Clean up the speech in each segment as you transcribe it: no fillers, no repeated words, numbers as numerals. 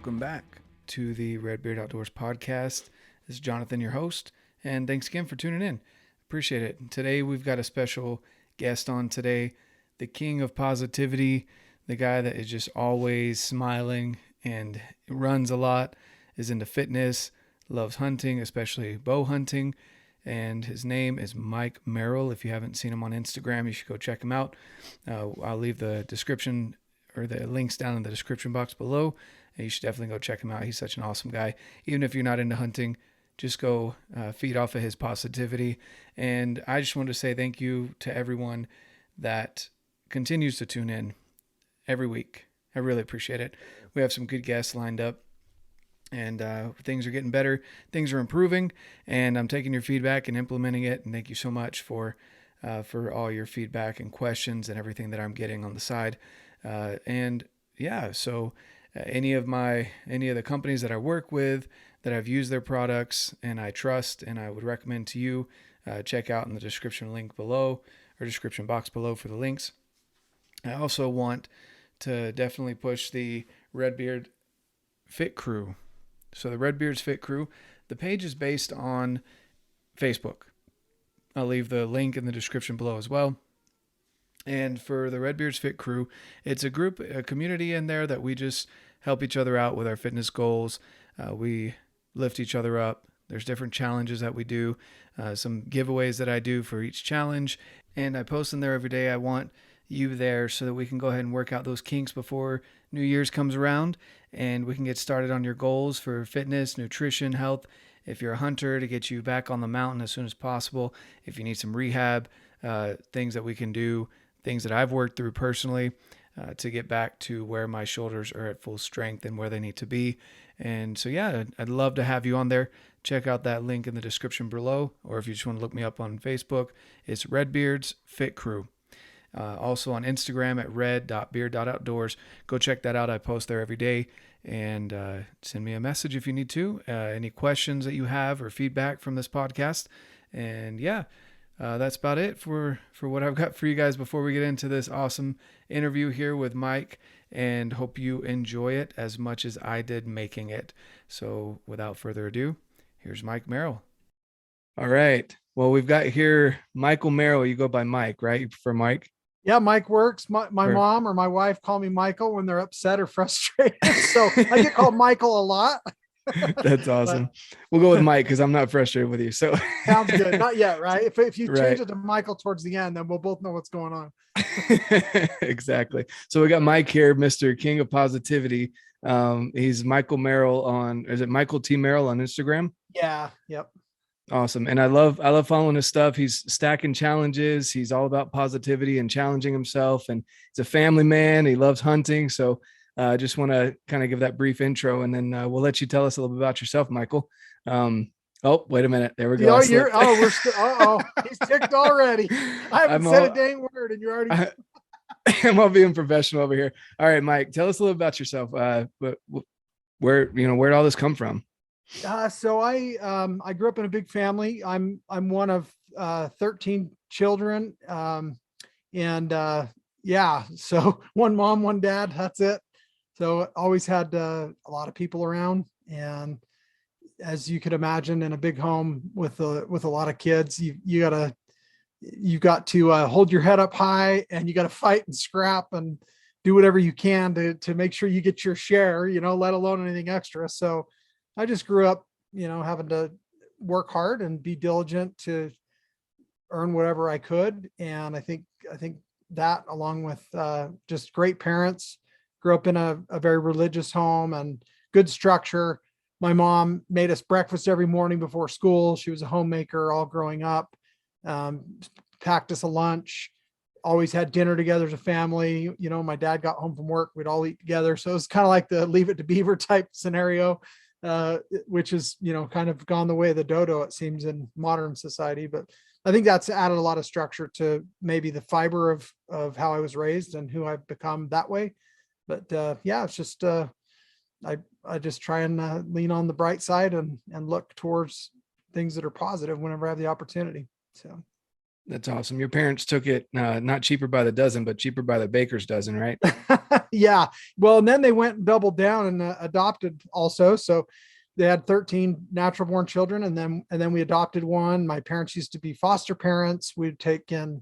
Welcome back to the RedBeard Outdoors podcast. This is Jonathan, your host, and thanks again for tuning in. Appreciate it. Today we've got a special guest on today, the king of positivity, the guy that is just always smiling and runs a lot, is into fitness, loves hunting, especially bow hunting, and his name is Mike Merrill. If you haven't seen him on Instagram, you should go check him out. I'll leave the description or the links down in the description box below. And you should definitely go check him out. He's such an awesome guy. Even if you're not into hunting, just go feed off of his positivity. And I just want to say thank you to everyone that continues to tune in every week. I really appreciate it. We have some good guests lined up, and things are getting better. Things are improving, and I'm taking your feedback and implementing it. And thank you so much for all your feedback and questions and everything that I'm getting on the side. So any of the companies that I work with, that I've used their products and I trust and I would recommend to you, check out in the description link below or description box below for the links. I also want to definitely push the RedBeard Fit Crew. So the RedBeard's Fit Crew, the page is based on Facebook. I'll leave the link in the description below as well. And for the RedBeard's Fit Crew, it's a community in there that we just help each other out with our fitness goals. We lift each other up. There's different challenges that we do, some giveaways that I do for each challenge, and I post in there every day. I want you there so that we can go ahead and work out those kinks before New Year's comes around, and we can get started on your goals for fitness, nutrition, health. If you're a hunter, to get you back on the mountain as soon as possible. If you need some rehab, things that we can do, things that I've worked through personally to get back to where my shoulders are at full strength and where they need to be. And so, yeah, I'd love to have you on there. Check out that link in the description below, or if you just want to look me up on Facebook, it's RedBeard's Fit Crew. Also on Instagram at red.beard.outdoors. Go check that out. I post there every day, and send me a message if you need to. Any questions that you have or feedback from this podcast. And yeah, that's about it for what I've got for you guys before we get into this awesome interview here with Mike, and hope you enjoy it as much as I did making it. So without further ado, here's Mike Merrill. All right. Well, we've got here Michael Merrill. You go by Mike, right? You prefer Mike? Yeah, Mike works. My mom or my wife call me Michael when they're upset or frustrated. So I get called Michael a lot. That's awesome. We'll go with Mike because I'm not frustrated with you. So sounds good. Not yet, right? If you Right. change it to Michael towards the end, then we'll both know what's going on. Exactly. So we got Mike here, Mr. King of Positivity. He's Michael Merrill is it Michael T. Merrill on Instagram? Yeah. Yep. Awesome. And I love following his stuff. He's stacking challenges. He's all about positivity and challenging himself. And he's a family man. He loves hunting. So I just want to kind of give that brief intro, and then we'll let you tell us a little bit about yourself, Michael. Oh, wait a minute. There we go. He's ticked already. I haven't said a dang word and you're already. I'm all being professional over here. All right, Mike, tell us a little about yourself. Where did all this come from? So I grew up in a big family. I'm one of 13 children. So one mom, one dad, that's it. So always had a lot of people around, and as you could imagine, in a big home with a lot of kids, you got to hold your head up high, and you got to fight and scrap and do whatever you can to make sure you get your share, let alone anything extra. So I just grew up, having to work hard and be diligent to earn whatever I could. And I think that, along with just great parents, grew up in a very religious home and good structure. My mom made us breakfast every morning before school. She was a homemaker all growing up, packed us a lunch, always had dinner together as a family. My dad got home from work, we'd all eat together. So it's kind of like the Leave It to Beaver type scenario, which is, kind of gone the way of the dodo, it seems, in modern society. But I think that's added a lot of structure to maybe the fiber of how I was raised and who I've become that way. But it's just, I just try and lean on the bright side and look towards things that are positive whenever I have the opportunity. So That's awesome. Your parents took it not cheaper by the dozen, but cheaper by the baker's dozen, right? Yeah. Well, and then they went and doubled down and adopted also. So they had 13 natural born children, and then we adopted one. My parents used to be foster parents. We'd take in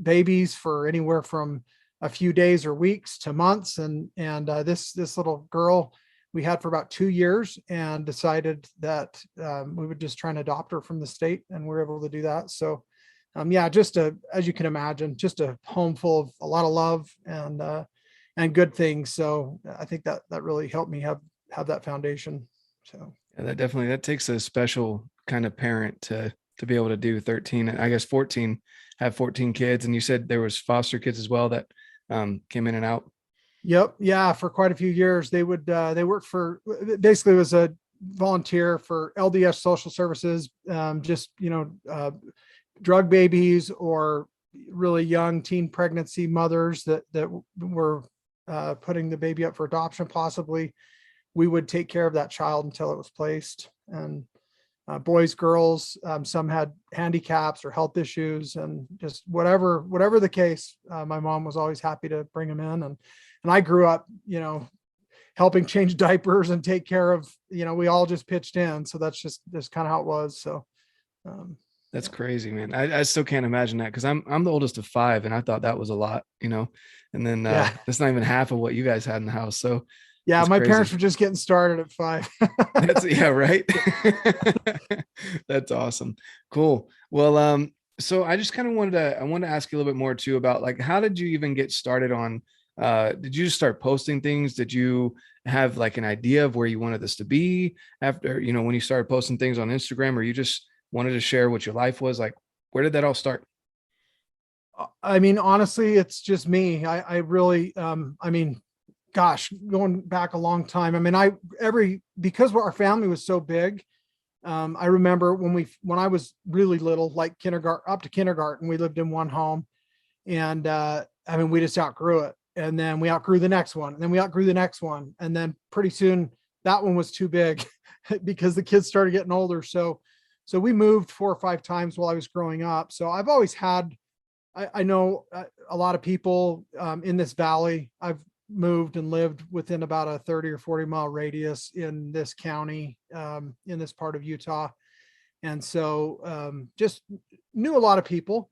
babies for anywhere from a few days or weeks to months. And this little girl we had for about 2 years, and decided that we would just try and adopt her from the state, and we were able to do that. So yeah, as you can imagine, just a home full of a lot of love and good things. So I think that really helped me have that foundation. So Yeah, that takes a special kind of parent to be able to do 13, I guess 14, have 14 kids. And you said there was foster kids as well that came in and out. yep, yeah, for quite a few years they worked for, basically it was a volunteer for LDS Social Services, just drug babies or really young teen pregnancy mothers that were putting the baby up for adoption possibly. We would take care of that child until it was placed. And boys, girls, some had handicaps or health issues, and just whatever the case, my mom was always happy to bring them in. And I grew up, helping change diapers and take care of, we all just pitched in. So that's just kind of how it was. So That's crazy, man. I still can't imagine that because I'm the oldest of five, and I thought that was a lot, and then yeah, that's not even half of what you guys had in the house. So yeah, that's my parents crazy. were just getting started at 5. That's yeah, right. That's awesome. Cool. Well, so I just kind of wanted to ask you a little bit more too about like how did you even get started on did you just start posting things? Did you have like an idea of where you wanted this to be after, when you started posting things on Instagram, or you just wanted to share what your life was? Like, where did that all start? I mean, honestly, it's just me. I really, gosh, going back a long time. I mean, because our family was so big. I remember when I was really little, like kindergarten, up to kindergarten, we lived in one home, and we just outgrew it. And then we outgrew the next one, and then we outgrew the next one. And then pretty soon that one was too big because the kids started getting older. So we moved 4 or 5 times while I was growing up. So I've always had, I know a lot of people in this valley. I've moved and lived within about a 30 or 40 mile radius in this county, in this part of Utah. And so just knew a lot of people.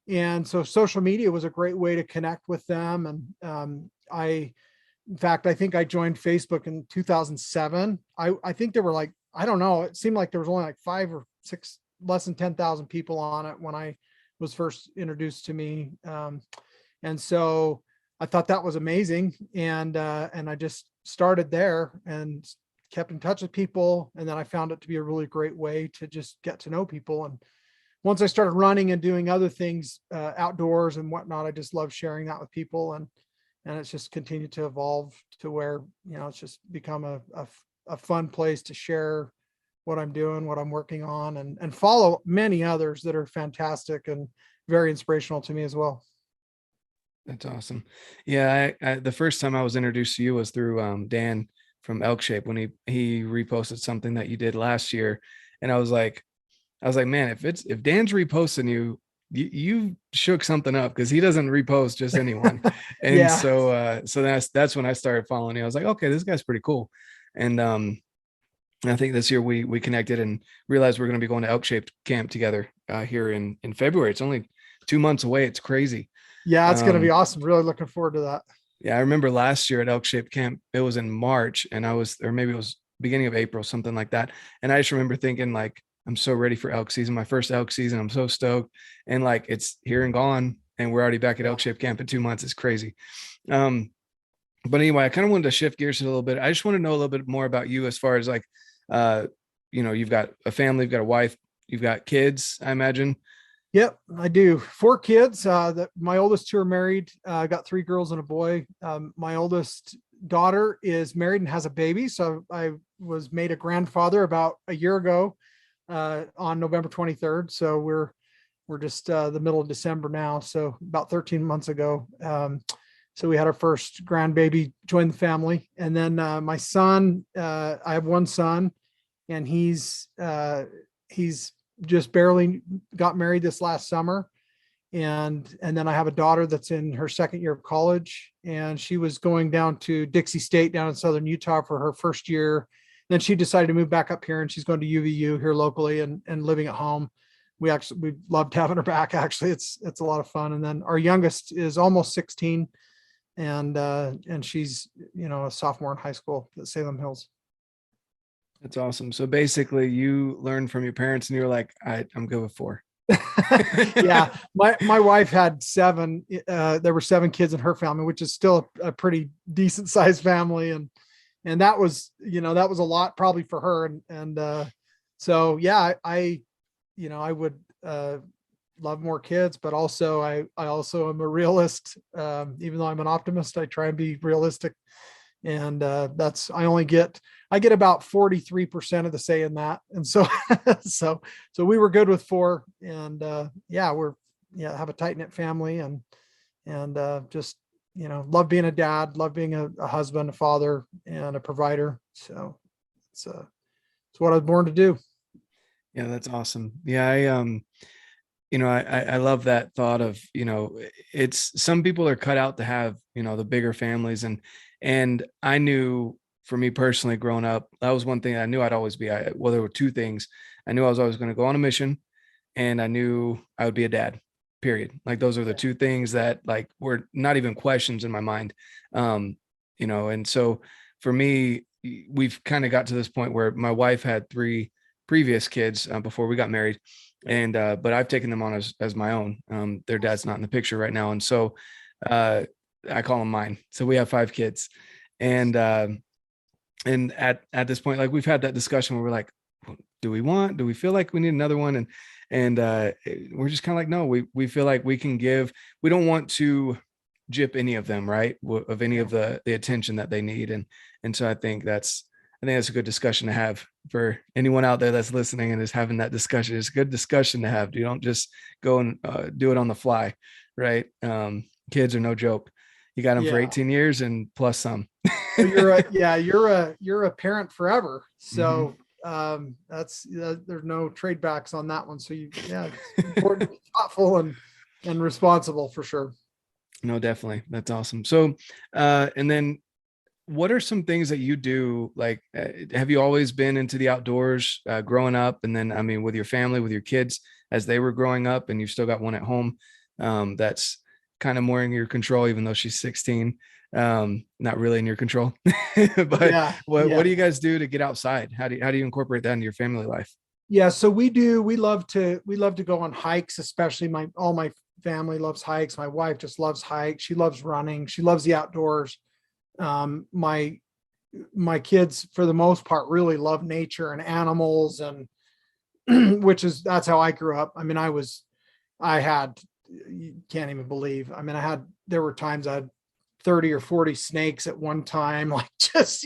And so social media was a great way to connect with them. And in fact, I think I joined Facebook in 2007. I think there were like, I don't know, it seemed like there was only like 5 or 6, less than 10,000 people on it when I was first introduced to me. And so I thought that was amazing. And I just started there and kept in touch with people. And then I found it to be a really great way to just get to know people. And once I started running and doing other things outdoors and whatnot, I just love sharing that with people. And it's just continued to evolve to where, it's just become a fun place to share what I'm doing, what I'm working on, and follow many others that are fantastic and very inspirational to me as well. That's awesome. Yeah, the first time I was introduced to you was through Dan from Elk Shape when he reposted something that you did last year, and I was like, man, if Dan's reposting you shook something up because he doesn't repost just anyone. And Yeah. so that's when I started following you. I was like, okay, this guy's pretty cool. And I think this year we connected and realized we're going to be going to Elk Shaped Camp together here in February. It's only 2 months away. It's crazy. Yeah, it's going to be Um, awesome. Really looking forward to that. yeah, I remember last year at Elk Shaped Camp, it was in March, and or maybe it was beginning of April, something like that. And I just remember thinking like, I'm so ready for elk season, my first elk season. I'm so stoked. And like it's here and gone, and we're already back at Yeah. Elk Shaped Camp in 2 months. It's crazy. Um, but anyway, I kind of wanted to shift gears a little bit. I just want to know a little bit more about you as far as like, uh, you've got a family, you've got a wife, you've got kids, I imagine. Yep, I do. 4 kids. That my oldest two are married. I got 3 girls and a boy. My oldest daughter is married and has a baby. So I was made a grandfather about a year ago, on November 23rd. So we're just the middle of December now. So about 13 months ago. So we had our first grandbaby join the family. And then my son, I have one son, and he's just barely got married this last summer. And then I have a daughter that's in her second year of college, and she was going down to Dixie State down in southern Utah for her first year. Then she decided to move back up here, and she's going to UVU here locally and living at home. We loved having her back. Actually, it's a lot of fun. And then our youngest is almost 16, and she's, a sophomore in high school at Salem Hills. That's awesome. So basically you learned from your parents and you were like, I'm good with 4. Yeah, my wife had 7. There were 7 kids in her family, which is still a pretty decent sized family, and that was that was a lot probably for her, and so yeah, I would love more kids, but also I also am a realist. Even though I'm an optimist, I try and be realistic, and I get about 43% of the say in that. And so, so we were good with 4, and have a tight knit family, and just, love being a dad, love being a husband, a father, and a provider. So it's what I was born to do. Yeah, that's awesome. Yeah. I love that thought of, it's some people are cut out to have, the bigger families, and I knew for me personally growing up, that was one thing I knew I'd always be. Well, there were 2 things. I knew I was always going to go on a mission, and I knew I would be a dad, period. Like those are the 2 things that like were not even questions in my mind. And so for me, we've kind of got to this point where my wife had 3 previous kids before we got married. And, but I've taken them on as my own. Their dad's not in the picture right now. And so, I call them mine. So we have 5 kids, and at this point, like we've had that discussion where we're like, do we feel like we need another one? And we're just kind of like, no, we feel like we can give, we don't want to gyp any of them, right. Of any of the attention that they need. And so I think that's a good discussion to have for anyone out there that's listening and is having that discussion. It's a good discussion to have. You don't just go and do it on the fly, right? Kids are no joke. You got them for 18 years and plus some. So you're a parent forever. So there's no trade backs on that one. So it's important to be thoughtful and responsible for sure. No, definitely. That's awesome. So, and then what are some things that you do? Like, have you always been into the outdoors growing up? And then, I mean, with your family, with your kids as they were growing up, and you've still got one at home that's kind of more in your control, even though she's 16, not really in your control. But what do you guys do to get outside? How do you incorporate that into your family life? Yeah, so we love to go on hikes, especially all my family loves hikes. My wife just loves hikes. She loves running. She loves the outdoors. My kids, for the most part, really love nature and animals, and that's how I grew up. I mean, you can't even believe. I mean, there were times I had 30 or 40 snakes at one time, like just,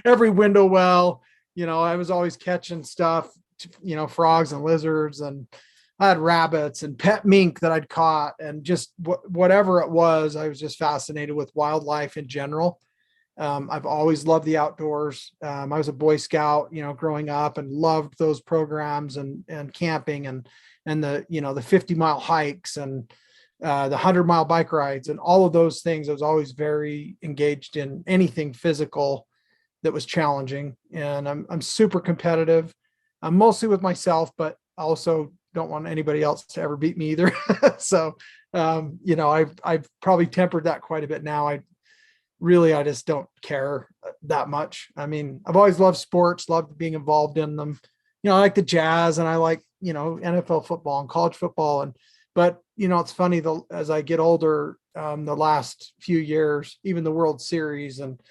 every window well, I was always catching stuff, frogs and lizards, and I had rabbits and pet mink that I'd caught, and just whatever it was, I was just fascinated with wildlife in general. I've always loved the outdoors. I was a Boy Scout, growing up, and loved those programs and camping and the, the 50-mile hikes and the 100-mile bike rides and all of those things. I was always very engaged in anything physical that was challenging. And I'm super competitive. I'm mostly with myself, but also don't want anybody else to ever beat me either. So, I've probably tempered that quite a bit now. I just don't care that much. I mean, I've always loved sports, loved being involved in them. I like the Jazz, and I like, NFL football and college football. But it's funny, as I get older, the last few years, even the World Series, and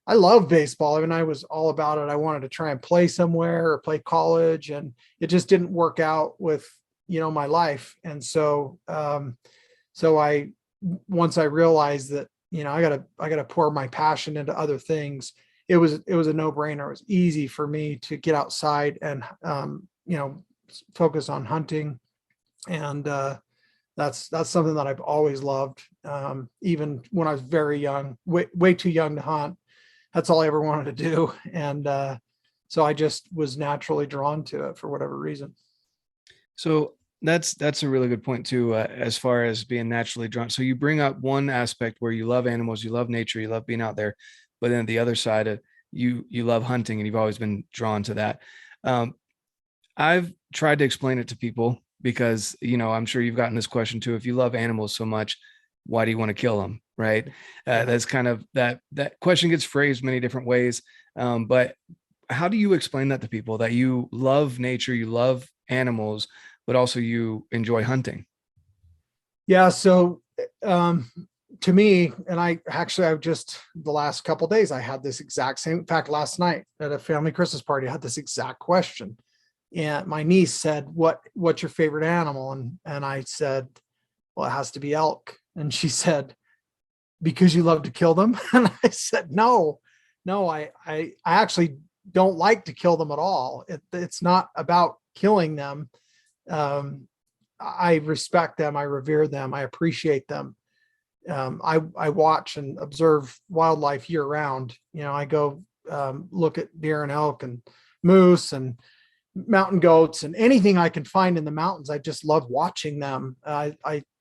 I love baseball. I mean, I was all about it. I wanted to try and play somewhere or play college, and it just didn't work out with, my life. And so, once I realized that, I gotta pour my passion into other things, it was a no-brainer. It was easy for me to get outside and, focus on hunting. And, that's something that I've always loved. Even when I was very young, way too young to hunt. That's all I ever wanted to do. And so I just was naturally drawn to it for whatever reason. So that's a really good point too, as far as being naturally drawn. So you bring up one aspect where you love animals, you love nature, you love being out there, but then the other side of you love hunting, and you've always been drawn to that. Um, I've tried to explain it to people because, I'm sure you've gotten this question too. If you love animals so much, why do you want to kill them? Right. Yeah. That's kind of that question gets phrased many different ways. But how do you explain that to people, that you love nature, you love animals, but also you enjoy hunting? Yeah. So, um, to me, and I've just the last couple of days, I had this exact same. In fact, last night at a family Christmas party, I had this exact question. And my niece said, what's your favorite animal? And I said, well, it has to be elk. And she said, because you love to kill them. And I said, no, I actually don't like to kill them at all. It's not about killing them. Um, I respect them. I revere them. I appreciate them. I watch and observe wildlife year round. I go look at deer and elk and moose and mountain goats and anything I can find in the mountains. I just love watching them. I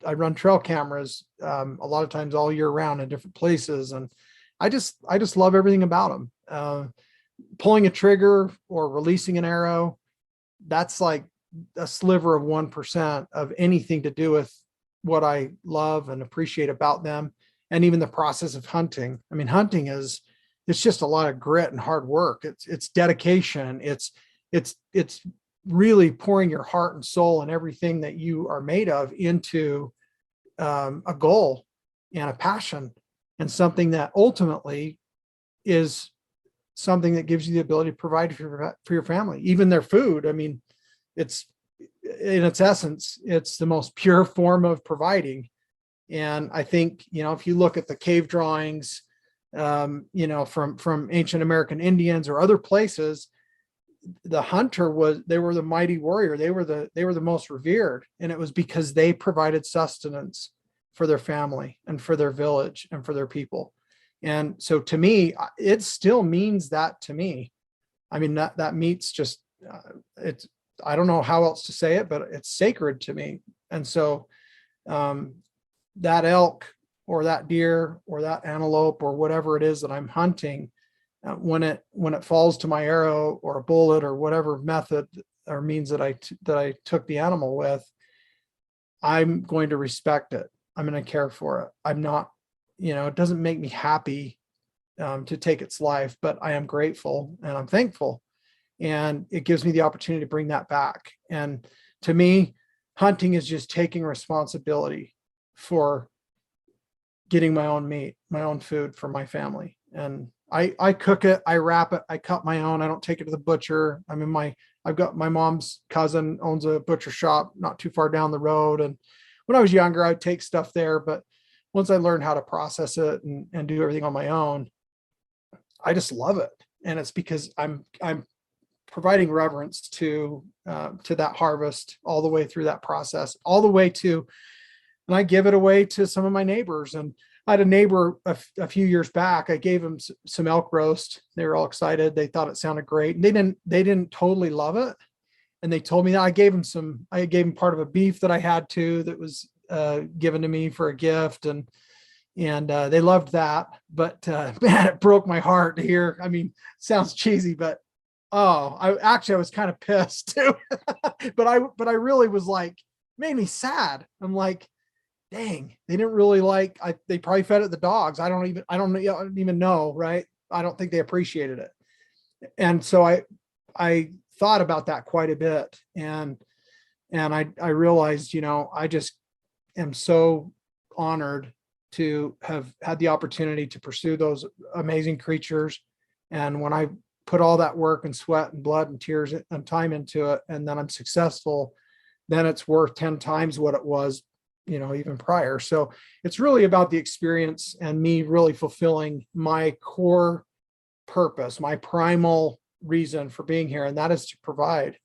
run trail cameras a lot of times all year round in different places, and I just love everything about them. Pulling a trigger or releasing an arrow, that's like a sliver of 1% of anything to do with what I love and appreciate about them. And even the process of hunting. I mean, hunting it's just a lot of grit and hard work. It's dedication. It's really pouring your heart and soul and everything that you are made of into a goal and a passion, and something that ultimately is something that gives you the ability to provide for your family, even their food. I mean, it's in its essence, it's the most pure form of providing. And I think, if you look at the cave drawings, from ancient American Indians or other places, the hunter they were the mighty warrior. They were the most revered. And it was because they provided sustenance for their family and for their village and for their people. And so to me, it still means that to me. I mean, that meat's just, it's, I don't know how else to say it, but it's sacred to me. And so, um, that elk or that deer or that antelope or whatever it is that I'm hunting, when it falls to my arrow or a bullet or whatever method or means that I took the animal with, I'm going to respect it. I'm going to care for it. I'm not, it doesn't make me happy to take its life, but I am grateful and I'm thankful. And it gives me the opportunity to bring that back. And to me, hunting is just taking responsibility for getting my own meat, my own food for my family. And I cook it, I wrap it, I cut my own. I don't take it to the butcher. I mean, I've got my mom's cousin owns a butcher shop not too far down the road. And when I was younger, I'd take stuff there. But once I learned how to process it and do everything on my own, I just love it. And it's because I'm providing reverence to that harvest all the way through that process, all the way to, and I give it away to some of my neighbors. And I had a neighbor a few years back. I gave them some elk roast. They were all excited. They thought it sounded great. And they didn't totally love it. And they told me that I gave them part of a beef that I had too, that was given to me for a gift. And they loved that. But man, it broke my heart to hear. I mean, sounds cheesy, but I was kind of pissed too. but I really was like, made me sad. I'm like, dang, they didn't really they probably fed it the dogs. I don't even know. Right. I don't think they appreciated it. And so I thought about that quite a bit. And I realized, I just am so honored to have had the opportunity to pursue those amazing creatures. And when I put all that work and sweat and blood and tears and time into it, and then I'm successful, then it's worth 10 times what it was, even prior. So it's really about the experience and me really fulfilling my core purpose, my primal reason for being here. And that is to provide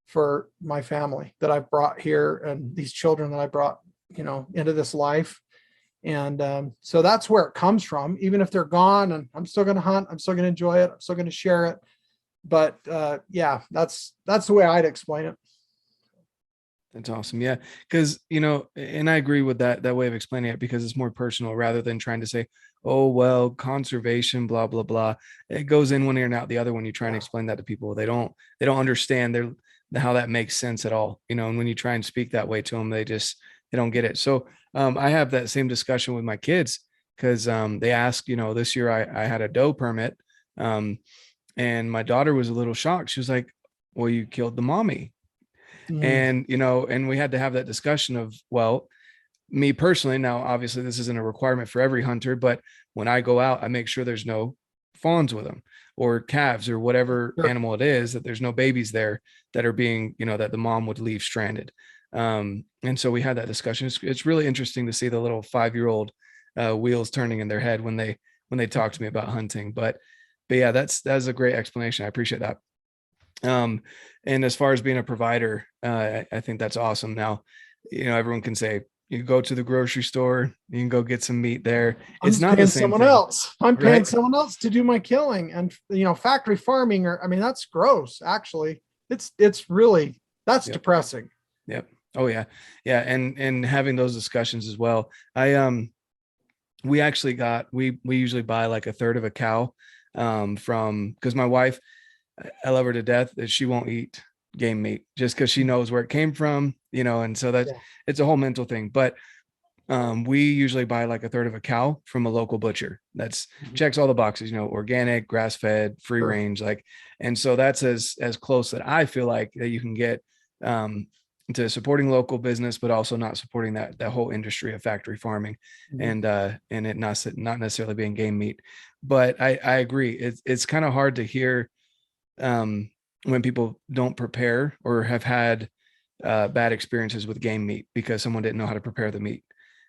for my family that I've brought here and these children that I brought, into this life. And so that's where it comes from. Even if they're gone, and I'm still going to hunt, I'm still going to enjoy it, I'm still going to share it. But yeah, that's the way I'd explain it. That's awesome. Yeah. Cause and I agree with that way of explaining it because it's more personal rather than trying to say, oh, well, conservation, blah, blah, blah. It goes in one ear and out the other when you try and Yeah. explain that to people. They don't understand how that makes sense at all. And when you try and speak that way to them, they don't get it. So I have that same discussion with my kids because they ask, this year I had a doe permit. Um, and my daughter was a little shocked. She was like, well, you killed the mommy. Mm, And we had to have that discussion of, well, me personally, now obviously this isn't a requirement for every hunter, but when I go out, I make sure there's no fawns with them or calves or whatever sure. animal it is, that there's no babies there that are being, that the mom would leave stranded. And so we had that discussion. It's really interesting to see the little 5-year-old wheels turning in their head when they talk to me about hunting. But yeah, that's a great explanation. I appreciate that. Um, and as far as being a provider, I think that's awesome. Now, everyone can say you go to the grocery store, you can go get some meat there. I'm It's just not the paying same someone thing, else. I'm paying right? someone else to do my killing, and factory farming, or I mean, that's gross. Actually, it's really that's Yep. depressing. Yep. Oh yeah. Yeah. And having those discussions as well. We actually we usually buy like a third of a cow, from, because my wife, I love her to death, that she won't eat game meat just because she knows where it came from, and so that's Yeah. it's a whole mental thing. But we usually buy like a third of a cow from a local butcher that's Mhm. checks all the boxes, organic, grass fed, free Sure. range, like, and so that's as close that I feel like that you can get, um, to supporting local business, but also not supporting that whole industry of factory farming, Mhm. and it not necessarily being game meat. But I agree, it's kind of hard to hear, um, when people don't prepare or have had bad experiences with game meat because someone didn't know how to prepare the meat.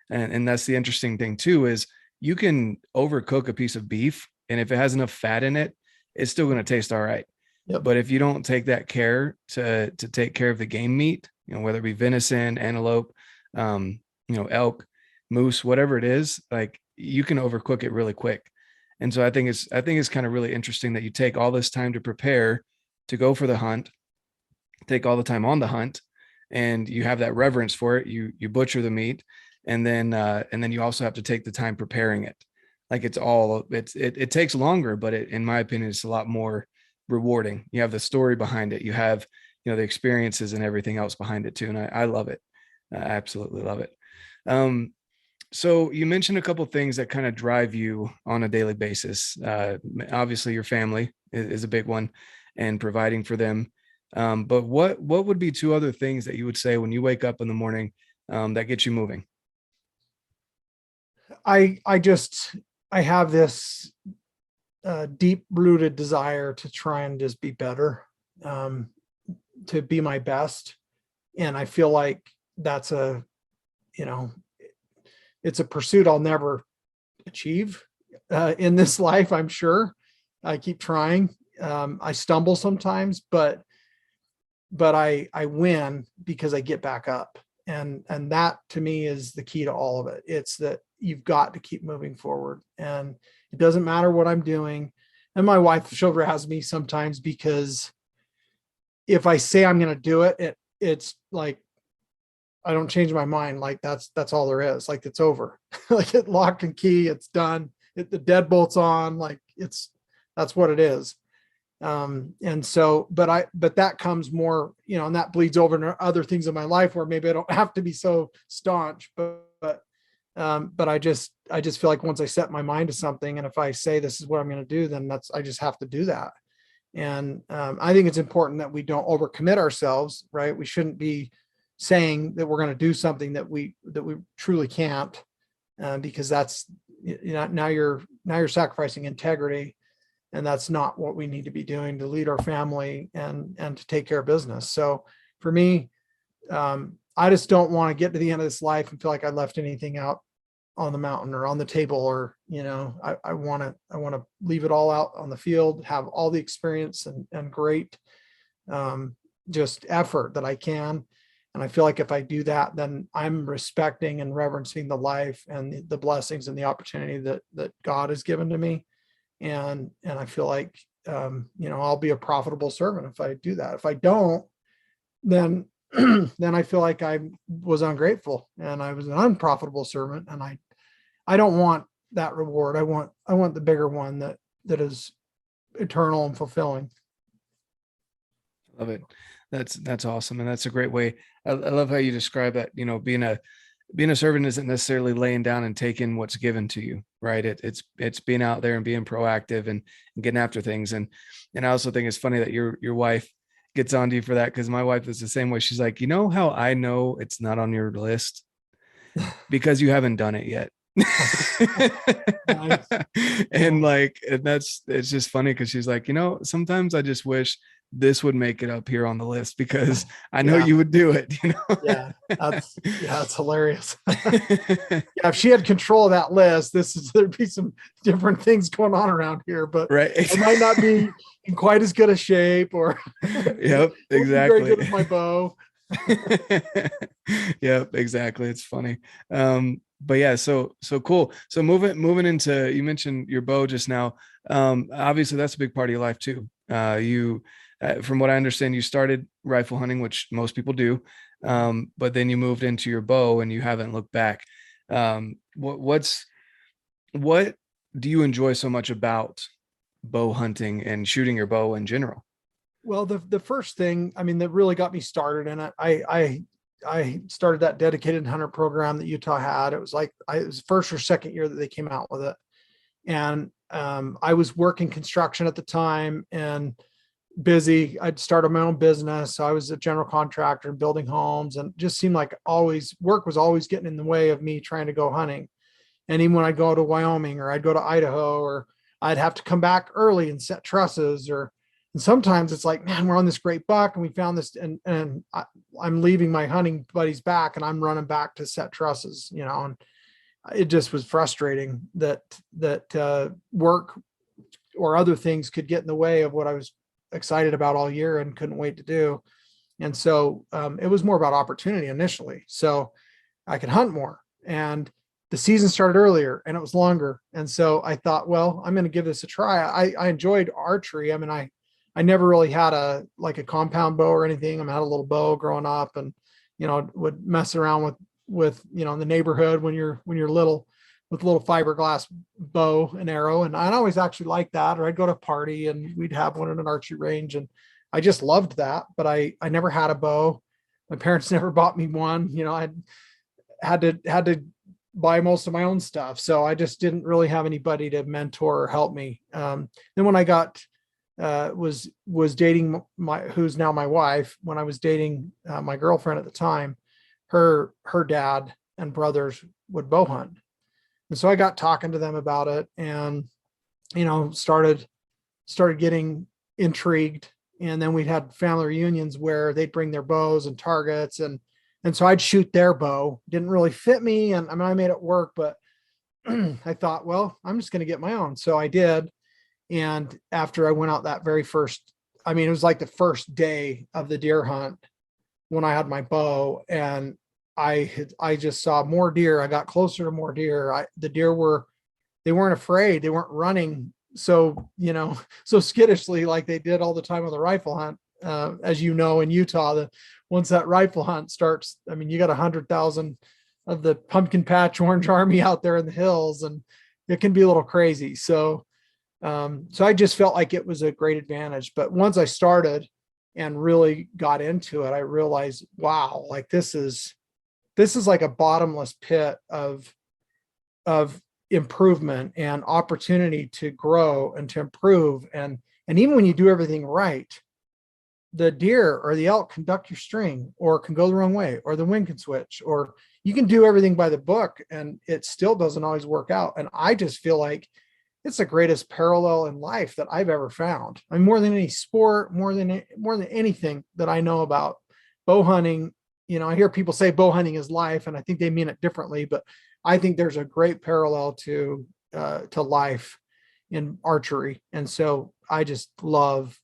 And that's the interesting thing too, is you can overcook a piece of beef, and if it has enough fat in it, it's still going to taste all right. Yep. But if you don't take that care to take care of the game meat, whether it be venison, antelope, elk, moose, whatever it is, like, you can overcook it really quick. And so I think it's kind of really interesting that you take all this time to prepare to go for the hunt, take all the time on the hunt, and you have that reverence for it. You butcher the meat, and then you also have to take the time preparing it. Like, it takes longer, but in my opinion, it's a lot more rewarding. You have the story behind it. You have, the experiences and everything else behind it too. And I love it. I absolutely love it. Um, so you mentioned a couple things that kind of drive you on a daily basis. Obviously, your family is a big one, and providing for them. But what would be two other things that you would say when you wake up in the morning, that get you moving? I have this deep rooted desire to try and just be better, um, to be my best, and I feel like that's you know it's a pursuit I'll never achieve in this life. I'm sure. I keep trying. I stumble sometimes, but I win because I get back up. And that to me is the key to all of it. It's that you've got to keep moving forward, and it doesn't matter what I'm doing. And my wife, she'll razz me sometimes because if I say I'm going to do it, it's like I don't change my mind. Like that's all there is. Like it's over. Like it lock and key. It's done. The deadbolt's on. Like that's what it is. And so, but that comes more, and that bleeds over into other things in my life where maybe I don't have to be so staunch, but I just feel like once I set my mind to something, and if I say this is what I'm going to do, then I just have to do that. And I think it's important that we don't overcommit ourselves, right? We shouldn't be saying that we're going to do something that we truly can't, because that's, now you're sacrificing integrity, and that's not what we need to be doing to lead our family and to take care of business. So for me, I just don't want to get to the end of this life and feel like I left anything out on the mountain or on the table, or I want to leave it all out on the field, have all the experience and great just effort that I can. And I feel like if I do that, then I'm respecting and reverencing the life and the blessings and the opportunity that God has given to me. And I feel like I'll be a profitable servant if I do that. If I don't, then then I feel like I was ungrateful and I was an unprofitable servant. And I don't want that reward. I want the bigger one that is eternal and fulfilling. Love it. That's awesome. And that's a great way. I love how you describe that, being a servant isn't necessarily laying down and taking what's given to you, right? It's being out there and being proactive and getting after things. And I also think it's funny that your wife gets on to you for that, because my wife is the same way. She's like, you know how I know it's not on your list? Because you haven't done it yet. Nice. And it's just funny because she's like, sometimes I just wish this would make it up here on the list, because I know Yeah. you would do it, That's hilarious. Yeah, if she had control of that list, there'd be some different things going on around here, but Right. I might not be in quite as good a shape or Yep, very exactly. good with my bow. Yep, exactly. It's funny. But yeah, so cool. So moving into, you mentioned your bow just now. Obviously that's a big part of your life too. You from what I understand, you started rifle hunting, which most people do. But then you moved into your bow and you haven't looked back. What do you enjoy so much about bow hunting and shooting your bow in general? Well, the first thing, I mean, that really got me started in it, I started that dedicated hunter program that Utah had. It was like it was first or second year that they came out with it, and I was working construction at the time and busy. I'd started my own business, so I was a general contractor building homes, and just seemed like always work was always getting in the way of me trying to go hunting. And even when I'd go to Wyoming or I'd go to Idaho, or I'd have to come back early and set trusses, and sometimes it's like, man, we're on this great buck and we found this, and I'm leaving my hunting buddies back and I'm running back to set trusses, and it just was frustrating that work or other things could get in the way of what I was excited about all year and couldn't wait to do. And so it was more about opportunity initially. So I could hunt more, and the season started earlier and it was longer. And so I thought, well, I'm going to give this a try. I enjoyed archery. I mean, I never really had a compound bow or anything. I mean, I had a little bow growing up, and would mess around with in the neighborhood when you're little, with a little fiberglass bow and arrow. And I'd always actually liked that. Or I'd go to a party and we'd have one at an archery range, and I just loved that. But I never had a bow. My parents never bought me one. I had to buy most of my own stuff. So I just didn't really have anybody to mentor or help me. Then when I got was dating who's now my wife, when I was dating my girlfriend at the time, her dad and brothers would bow hunt. And so I got talking to them about it, and started getting intrigued. And then we had family reunions where they'd bring their bows and targets, and so I'd shoot their bow. Didn't really fit me, and I mean, I made it work, but I thought, well, I'm just going to get my own. So I did. And after I went out that very first, I mean, it was like the first day of the deer hunt when I had my bow, and I just saw more deer. I got closer to more deer. The deer they weren't afraid. They weren't running so so skittishly like they did all the time on the rifle hunt. As you know, in Utah, once that rifle hunt starts, I mean, you got 100,000 of the pumpkin patch orange army out there in the hills, and it can be a little crazy. So I just felt like it was a great advantage. But once I started and really got into it, I realized, wow, like this is like a bottomless pit of improvement and opportunity to grow and to improve. And even when you do everything right, the deer or the elk can duck your string, or can go the wrong way, or the wind can switch, or you can do everything by the book and it still doesn't always work out. And I just feel like it's the greatest parallel in life that I've ever found. I mean, more than any sport, more than anything that I know about, bow hunting. I hear people say bow hunting is life, and I think they mean it differently, but I think there's a great parallel to life in archery. And so I just love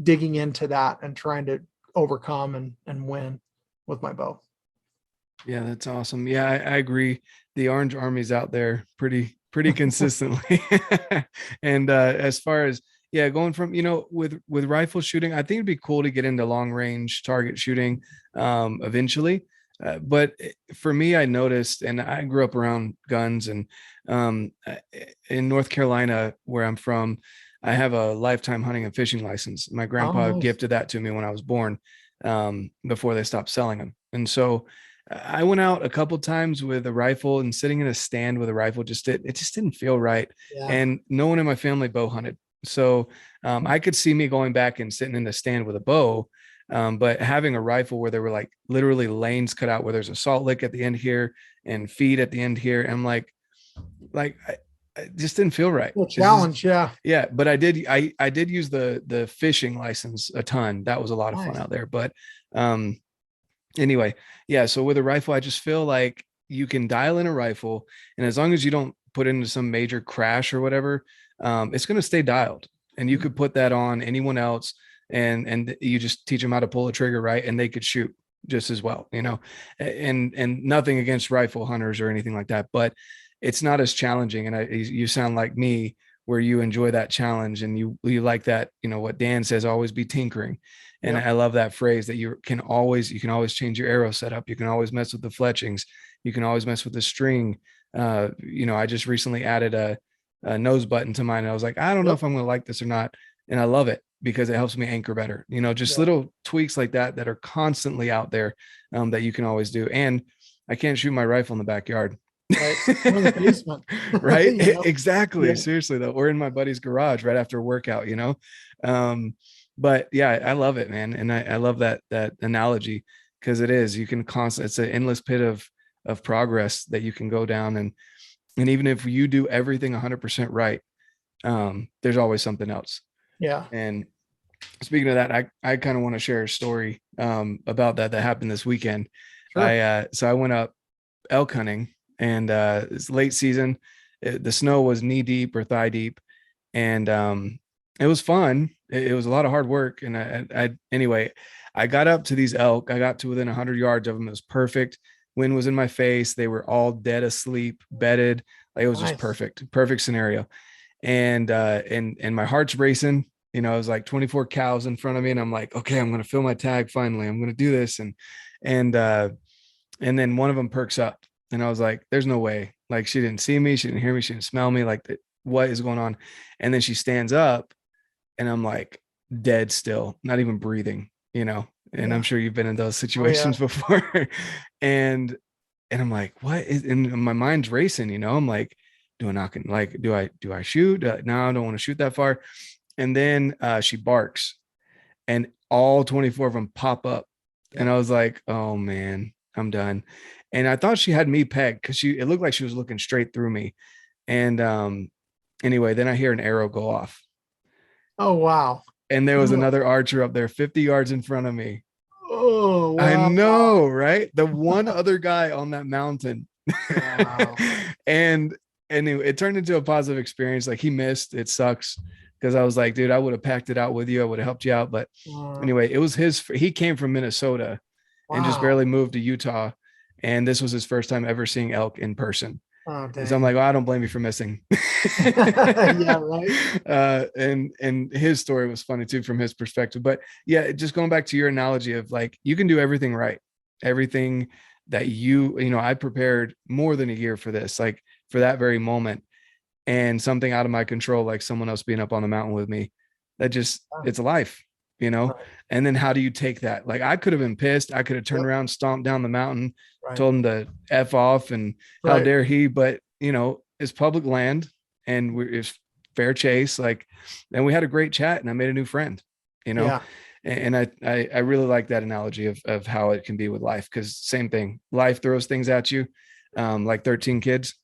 digging into that and trying to overcome and win with my bow. Yeah, that's awesome. Yeah, I agree. The Orange Army's out there pretty consistently. And as far as yeah, going from, you know, with rifle shooting, I think it'd be cool to get into long range target shooting eventually. But for me, I noticed, and I grew up around guns, and um, in North Carolina, where I'm from, I have a lifetime hunting and fishing license. My Oh, grandpa nice. gifted that to me when I was born, before they stopped selling them. And so I went out a couple times with a rifle, and sitting in a stand with a rifle it just didn't feel right. Yeah. And no one in my family bow hunted. So I could see me going back and sitting in the stand with a bow. But having a rifle where there were like literally lanes cut out where there's a salt lick at the end here and feed at the end here, I'm I just didn't feel right. Well, It's just, challenge. Yeah. yeah. But I did use the fishing license a ton. That was a lot of fun Nice. out there. But um, anyway, yeah. So with a rifle, I just feel like you can dial in a rifle, and as long as you don't put into some major crash or whatever, it's going to stay dialed. And you could put that on anyone else, and you just teach them how to pull a trigger right, and they could shoot just as well, you know. And nothing against rifle hunters or anything like that, but it's not as challenging. And you sound like me, where you enjoy that challenge, and you like that, you know, what Dan says, always be tinkering. And Yep. I love that phrase, that you can always change your arrow setup. You can always mess with the fletchings. You can always mess with the string. You know, I just recently added a nose button to mine. And I was like, I don't know Yep. if I'm going to like this or not. And I love it because it helps me anchor better. You know, just Yep. little tweaks like that that are constantly out there, that you can always do. And I can't shoot my rifle in the backyard. Right. Or in the basement. Right. You know? Exactly. Yeah. Seriously though, or in my buddy's garage right after a workout, you know. But yeah, I love it, man. And I love that analogy, because it is, you can constantly, it's an endless pit of progress that you can go down. And even if you do everything 100% right, there's always something else. Yeah. And speaking of that, I kind of want to share a story about that happened this weekend. Sure. So I went up elk hunting, and it's late season. The snow was knee deep or thigh deep, and it was fun. It was a lot of hard work, and anyway, I got up to these elk. I got to within 100 yards of them. It was perfect. Wind was in my face. They were all dead asleep, bedded. Like, it was just Nice. perfect scenario. And my heart's racing. You know, it was like 24 cows in front of me, and I'm like, okay, I'm gonna fill my tag finally. I'm gonna do this, and and then one of them perks up, and I was like, there's no way. Like, she didn't see me, she didn't hear me, she didn't smell me. Like, what is going on? And then she stands up, and I'm like dead still, not even breathing, you know. And I'm Yeah. sure you've been in those Oh, yeah. situations before. and and I'm like, what is, and my mind's racing, you know. I'm like, do I not, like, do I shoot? No, I don't want to shoot that far. And then she barks, and all 24 of them pop up. And Yep. I was like, oh man, I'm done. And I thought she had me pegged, because it looked like she was looking straight through me. And anyway, then I hear an arrow go off. Oh, wow. And there was Oh, another archer up there 50 yards in front of me. oh, I wow. know, right? The one other guy on that mountain. Wow. and anyway, it turned into a positive experience. Like, he missed. It sucks, because I was like, dude, I would have packed it out with you. I would have helped you out. But anyway, it was he came from Minnesota and just Wow. barely moved to Utah. And this was his first time ever seeing elk in person. Oh, And so I'm dang. like, oh, I don't blame you for missing. Yeah, right. And his story was funny too from his perspective. But yeah, just going back to your analogy of, like, you can do everything right, everything that you know, I prepared more than a year for this, like, for that very moment, and something out of my control, like someone else being up on the mountain with me, that just, Oh, it's life, you know. right. And then how do you take that? Like, I could have been pissed. I could have turned Yep. around, stomped down the mountain, Right. told him to F off, and how Right. dare he. But, you know, it's public land, and it's fair chase. Like, and we had a great chat, and I made a new friend, you know. Yeah. And I really like that analogy of how it can be with life, because same thing, life throws things at you, like 13 kids.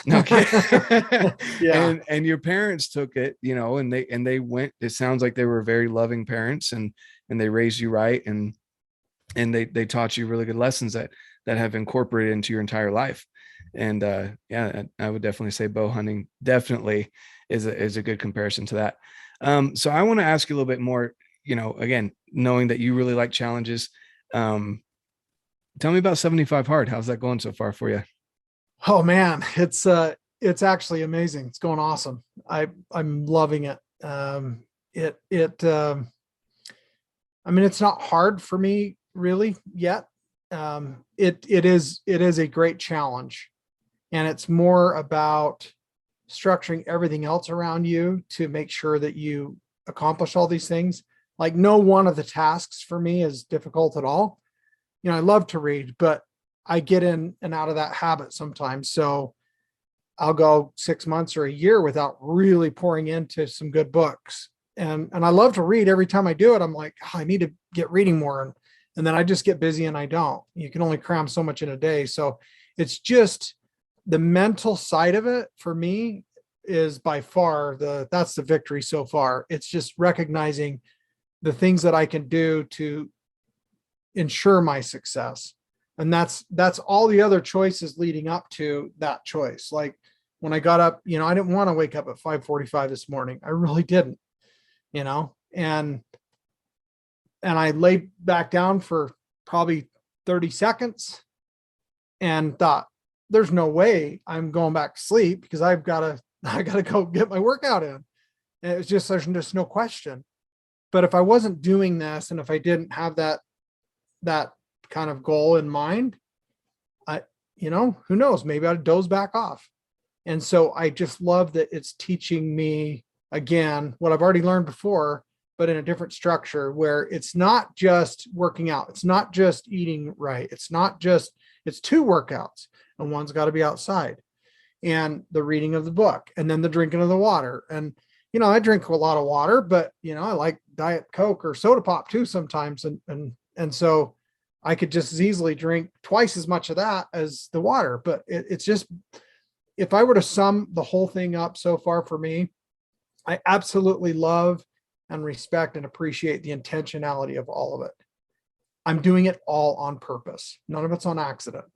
No kidding. Yeah. And your parents took it, you know, and they went, it sounds like they were very loving parents, and they raised you right, and they taught you really good lessons that have incorporated into your entire life. And yeah, I would definitely say bow hunting definitely is a good comparison to that. So I want to ask you a little bit more, you know, again, knowing that you really like challenges. um Tell me about 75 hard. How's that going so far for you? Oh, man, it's actually amazing. It's going awesome. I'm loving it. It I mean, it's not hard for me really yet. It is a great challenge, and it's more about structuring everything else around you to make sure that you accomplish all these things. Like no one of the tasks for me is difficult at all. I love to read, but I get in and out of that habit sometimes. So I'll go 6 months or a year without really pouring into some good books. And I love to read. Every time I do it, I'm like, oh, I need to get reading more. And then I just get busy and I don't. You can only cram so much in a day. So it's just the mental side of it for me is by far that's the victory so far. It's just recognizing the things that I can do to ensure my success. And that's all the other choices leading up to that choice. Like when I got up, I didn't want to wake up at 5:45 this morning. I really didn't, and I laid back down for probably 30 seconds and thought, there's no way I'm going back to sleep because I got to go get my workout in. And it was just, there's just no question. But if I wasn't doing this, and if I didn't have that kind of goal in mind, who knows, maybe I'd doze back off. And so I just love that it's teaching me again, what I've already learned before, but in a different structure where it's not just working out. It's not just eating right. It's two workouts, and one's got to be outside, and the reading of the book, and then the drinking of the water. And, I drink a lot of water, but I like Diet Coke or soda pop too sometimes. And so I could just as easily drink twice as much of that as the water. But it's just, if I were to sum the whole thing up so far for me, I absolutely love and respect and appreciate the intentionality of all of it. I'm doing it all on purpose. None of it's on accident.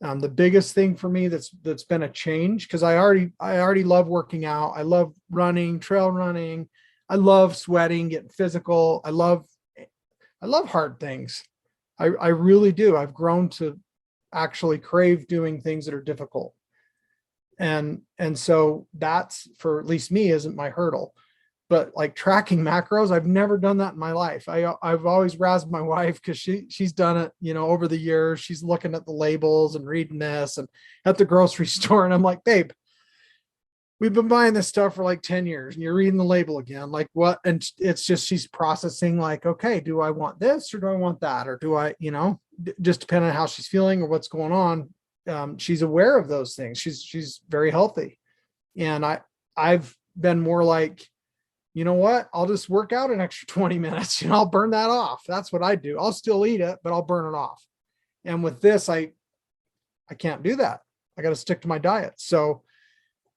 The biggest thing for me that's been a change, because I already love working out. I love running, trail running. I love sweating, getting physical. I love hard things. I really do. I've grown to actually crave doing things that are difficult. And so that's, for at least me, isn't my hurdle. But like tracking macros, I've never done that in my life. I've always razzed my wife because she's done it, over the years. She's looking at the labels and reading this, and at the grocery store. And I'm like, babe, we've been buying this stuff for like 10 years and you're reading the label again. Like what? And it's just, she's processing like, okay, do I want this or do I want that? Or do I, just depending on how she's feeling or what's going on. She's aware of those things. She's very healthy. And I've been more like, you know what? I'll just work out an extra 20 minutes and I'll burn that off. That's what I do. I'll still eat it, but I'll burn it off. And with this, I can't do that. I got to stick to my diet. So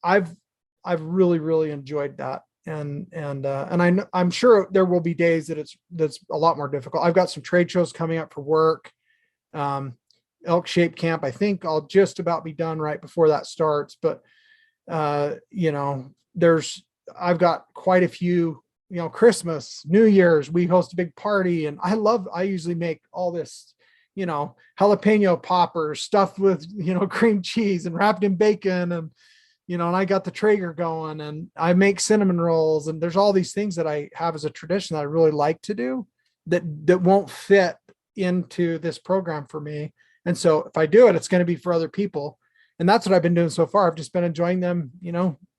I've really, really enjoyed that. And I'm sure there will be days that's a lot more difficult. I've got some trade shows coming up for work. Elk Shape Camp, I think I'll just about be done right before that starts. But, I've got quite a few, Christmas, New Year's, we host a big party, and I usually make all this, jalapeno poppers stuffed with, cream cheese and wrapped in bacon, and, and I got the Traeger going, and I make cinnamon rolls, and there's all these things that I have as a tradition that I really like to do that won't fit into this program for me. And so if I do it, it's going to be for other people. And that's what I've been doing so far. I've just been enjoying them,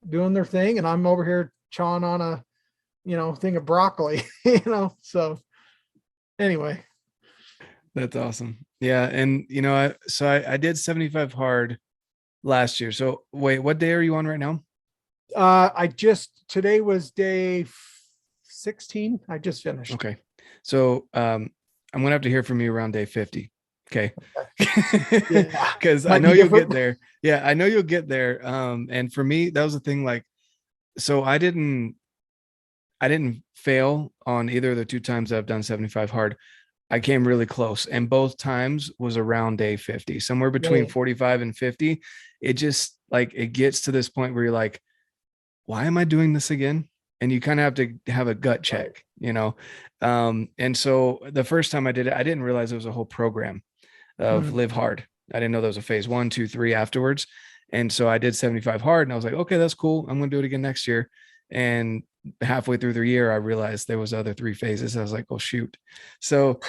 doing their thing. And I'm over here chawing on a, thing of broccoli, so anyway. That's awesome. Yeah. And, I did 75 hard last year. So wait, what day are you on right now? Today was day 16. I just finished. Okay. So, I'm going to have to hear from you around day 50. Okay. Yeah. Cause I know you'll get there. Yeah. I know you'll get there. And for me, that was the thing. Like, so I didn't fail on either of the two times that I've done 75 hard. I came really close, and both times was around day 50, somewhere between 45 and 50. It just like, it gets to this point where you're like, why am I doing this again? And you kind of have to have a gut check, And so the first time I did it, I didn't realize it was a whole program of live hard. I didn't know there was a phase 1, 2, 3 afterwards. And so I did 75 hard, and I was like, okay, that's cool. I'm going to do it again next year. And halfway through the year, I realized there was other 3 phases. I was like, oh shoot. So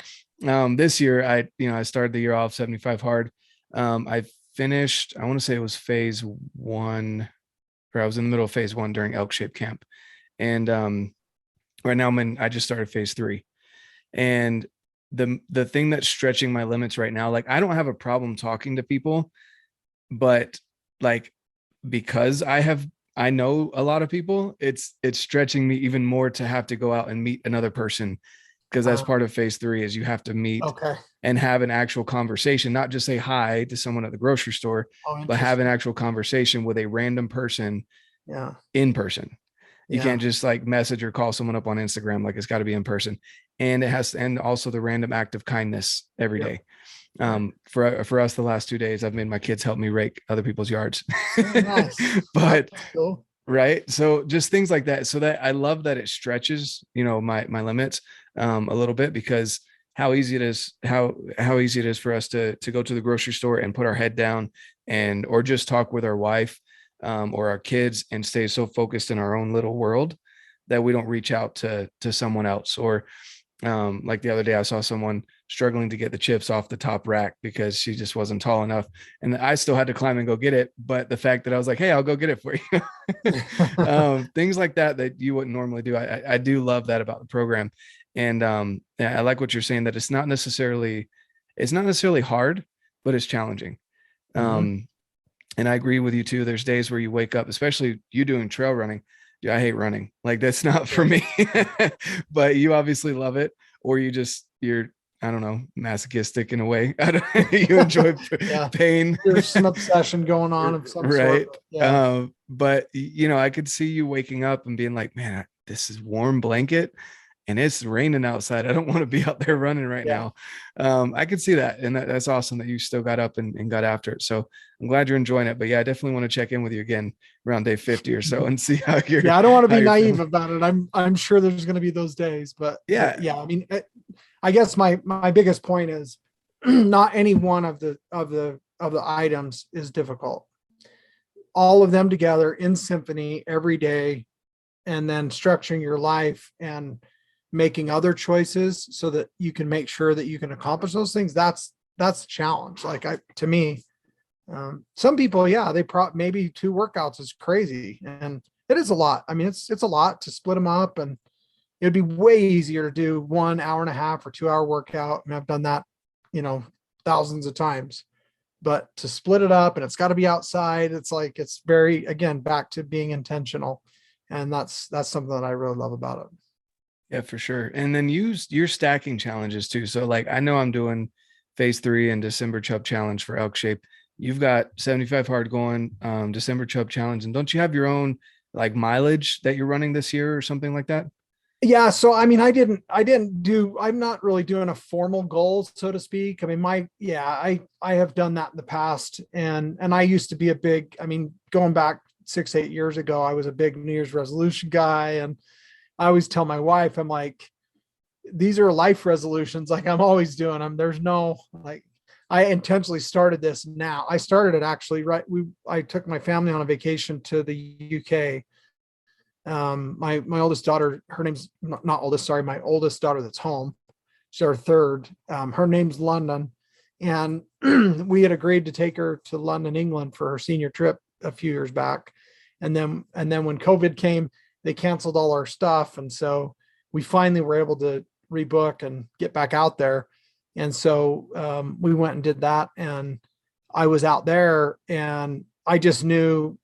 this year I started the year off 75 hard. I finished, I want to say it was phase one, or I was in the middle of phase one during elk shape camp. And right now I just started phase three. And the thing that's stretching my limits right now, like I don't have a problem talking to people, but like because I know a lot of people, it's stretching me even more to have to go out and meet another person, because that's Uh, part of phase three is you have to meet okay. and have an actual conversation, not just say hi to someone at the grocery store, Oh, but have an interesting. actual conversation with a random person Yeah. in person. You Yeah. can't just like message or call someone up on Instagram. Like it's got to be in person. And it has to, and also the random act of kindness every Yep. day. Right. For us, the last 2 days, I've made my kids help me rake other people's yards. Oh, nice. But That's cool. right, so just things like that. So that I love that it stretches, my limits a little bit, because how easy it is for us to go to the grocery store and put our head down and or just talk with our wife or our kids and stay so focused in our own little world that we don't reach out to someone else. Or like the other day, I saw someone struggling to get the chips off the top rack because she just wasn't tall enough. And I still had to climb and go get it. But the fact that I was like, hey, I'll go get it for you. Things like that you wouldn't normally do. I do love that about the program. And yeah, I like what you're saying, that it's not necessarily hard, but it's challenging. Mhm. Um, and I agree with you too. There's days where you wake up, especially you doing trail running. Dude, I hate running. Like that's not for Yeah. me. But you obviously love it, or you're I don't know, masochistic in a way. I don't, you enjoy Yeah. pain, There's some obsession going on of some sort. right? But yeah. But I could see you waking up and being like, man, this is warm blanket and it's raining outside. I don't want to be out there running right Yeah. now. I could see that. And that's awesome that you still got up and got after it. So I'm glad you're enjoying it. But yeah, I definitely want to check in with you again around day 50 or so and see Yeah. I don't want to how be you're naive feeling. about it. I'm sure there's going to be those days, but Yeah. yeah, I mean, I guess my biggest point is not any one of the items is difficult. All of them together in symphony every day, and then structuring your life and making other choices so that you can make sure that you can accomplish those things. That's a challenge. Like to me, some people, yeah, maybe 2 workouts is crazy, and it is a lot. I mean, it's a lot to split them up, and it'd be way easier to do 1 hour and a half or 2 hour workout. And I've done that, thousands of times, but to split it up and it's got to be outside. It's like, it's very, again, back to being intentional. And that's something that I really love about it. Yeah, for sure. And then you're stacking challenges too. So like I know I'm doing phase three and December Chub Challenge for Elk Shape. You've got 75 hard going, December Chub Challenge. And don't you have your own like mileage that you're running this year or something like that? Yeah. So, I mean, I'm not really doing a formal goal, so to speak. I mean, I have done that in the past, and I used to be I mean, going back 6, 8 years ago, I was a big New Year's resolution guy. And I always tell my wife, I'm like, these are life resolutions. Like I'm always doing them. There's no, like, I intentionally started this now. I started it actually, right. I took my family on a vacation to the UK. My oldest daughter, her name's not oldest, sorry, my oldest daughter that's home. She's our third. Her name's London. And we had agreed to take her to London, England for her senior trip a few years back. And then when COVID came, they canceled all our stuff. And so we finally were able to rebook and get back out there. And so we went and did that. And I was out there, and I just knew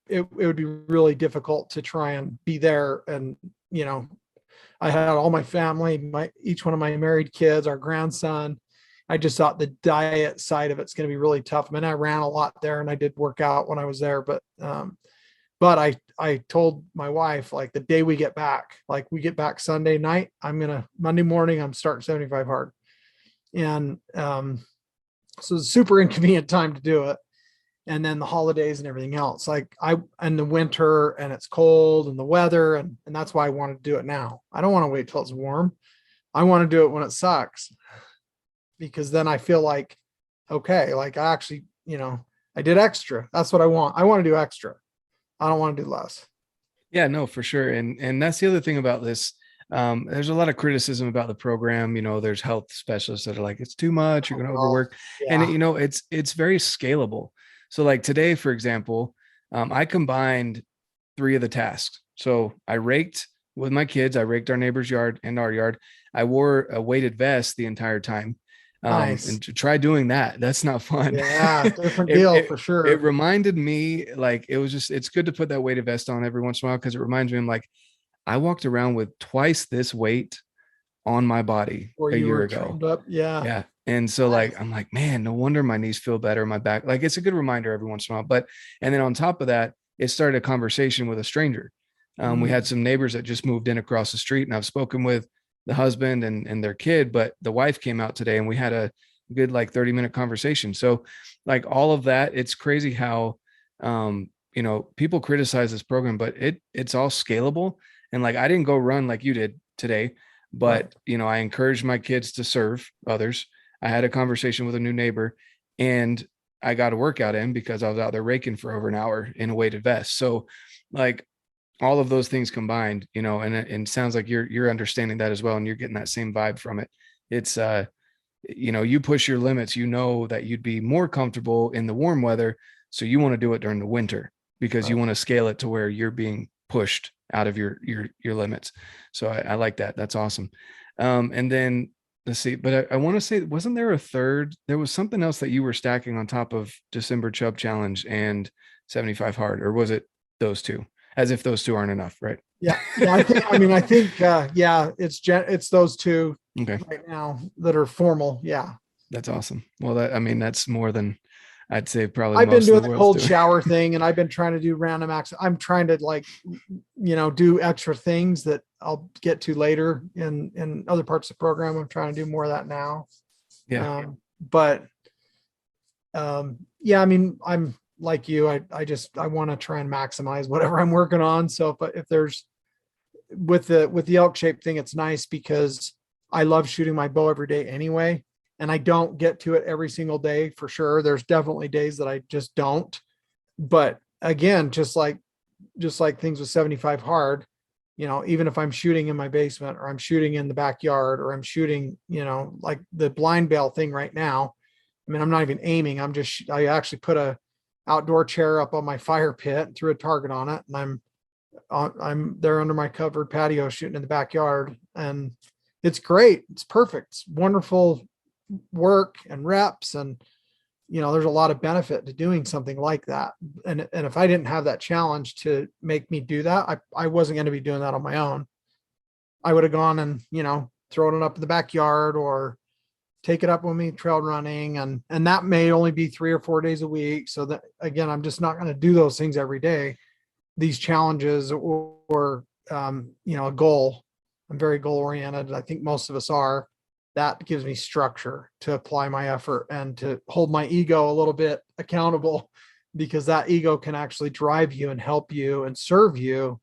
it would be really difficult to try and be there. And, I had all my family, each one of my married kids, our grandson. I just thought the diet side of it's going to be really tough. I mean, I ran a lot there and I did work out when I was there, but I told my wife, like, the day we get back, like we get back Sunday night, Monday morning, I'm starting 75 hard. And so it's a super inconvenient time to do it. And then the holidays and everything else, like and the winter, and it's cold, and the weather. And that's why I wanted to do it now. I don't want to wait till it's warm. I want to do it when it sucks, because then I feel like, okay, like I actually, I did extra. That's what I want. I want to do extra. I don't want to do less. Yeah, no, for sure. And that's the other thing about this. There's a lot of criticism about the program. There's health specialists that are like, it's too much, you're going to Oh, overwork. And yeah. it's very scalable. So like today, for example, I combined three of the tasks. So I raked with my kids, I raked our neighbor's yard and our yard. I wore a weighted vest the entire time. Nice. And to try doing that, that's not fun. Yeah, different it, deal it for it sure. reminded me, like, it's good to put that weighted vest on every once in a while, because it reminds me, I'm like, I walked around with twice this weight on my body Where a you year were ago. trained up. Yeah. Yeah. And so Nice. like I'm like, man, no wonder my knees feel better, my back. Like it's a good reminder every once in a while. But and then on top of that, it started a conversation with a stranger. We had Mm, some neighbors that just moved in across the street, and I've spoken with the husband and their kid, but the wife came out today and we had a good like 30-minute conversation. So like all of that, it's crazy how people criticize this program, but it's all scalable. And like I didn't go run like you did today, right. but I encouraged my kids to serve others. I had a conversation with a new neighbor, and I got a workout in because I was out there raking for over an hour in a weighted vest. So like all of those things combined, and it sounds like you're understanding that as well, and you're getting that same vibe from it. It's you push your limits, that you'd be more comfortable in the warm weather, so you want to do it during the winter because you Right. want to scale it to where you're being pushed out of your limits. So I like that. That's awesome. And then let's see, but I want to say, wasn't there a third? There was something else that you were stacking on top of December Chub Challenge and 75 hard, or was it those two? As if those two aren't enough, right? Yeah. Yeah. I think, yeah, it's those two Okay, right now that are formal. Yeah. that's awesome. Well, that's more than I'd say probably I've been most of doing the the world's cold doing. shower thing, and I've been trying to do random acts. I'm trying to do extra things that I'll get to later in other parts of the program. I'm trying to do more of that now. Yeah. But yeah, I'm like you. I want to try and maximize whatever I'm working on. So if there's with the elk shape thing, it's nice because I love shooting my bow every day anyway. And I don't get to it every single day for sure. There's definitely days that I just don't. But again, just like things with 75 hard, even if I'm shooting in my basement or I'm shooting in the backyard or I'm shooting, like the blind bale thing right now. I'm not even aiming. I actually put a outdoor chair up on my fire pit, threw a target on it, and I'm there under my covered patio shooting in the backyard, and it's great. It's perfect. It's wonderful work and reps, and there's a lot of benefit to doing something like that. And if I didn't have that challenge to make me do that, I wasn't going to be doing that on my own. I would have gone and thrown it up in the backyard or take it up with me trail running, and that may only be 3 or 4 days a week. So that again, I'm just not going to do those things every day. These challenges or a goal. I'm very goal oriented. I think most of us are. That gives me structure to apply my effort and to hold my ego a little bit accountable, because that ego can actually drive you and help you and serve you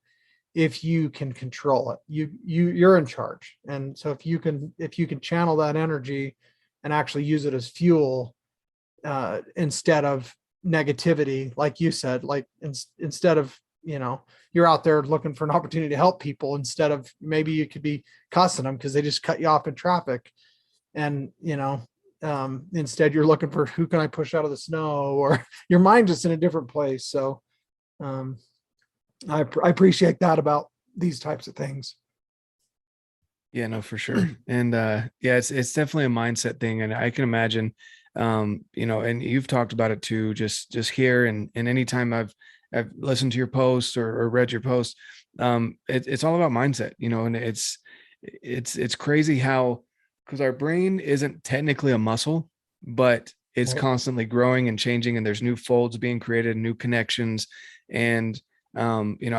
if you can control it. You're in charge. And so if you can channel that energy and actually use it as fuel, instead of negativity, like you said, like instead of, you're out there looking for an opportunity to help people, instead of maybe you could be cussing them because they just cut you off in traffic. And, instead you're looking for who can I push out of the snow, or your mind just in a different place. So, um, I appreciate that about these types of things. Yeah, no, for sure. And yeah, it's definitely a mindset thing. And I can imagine, and you've talked about it too, just here and anytime I've listened to your posts or read your posts, it's all about mindset, and it's crazy how, because our brain isn't technically a muscle, but it's Right. constantly growing and changing, and there's new folds being created, new connections. And I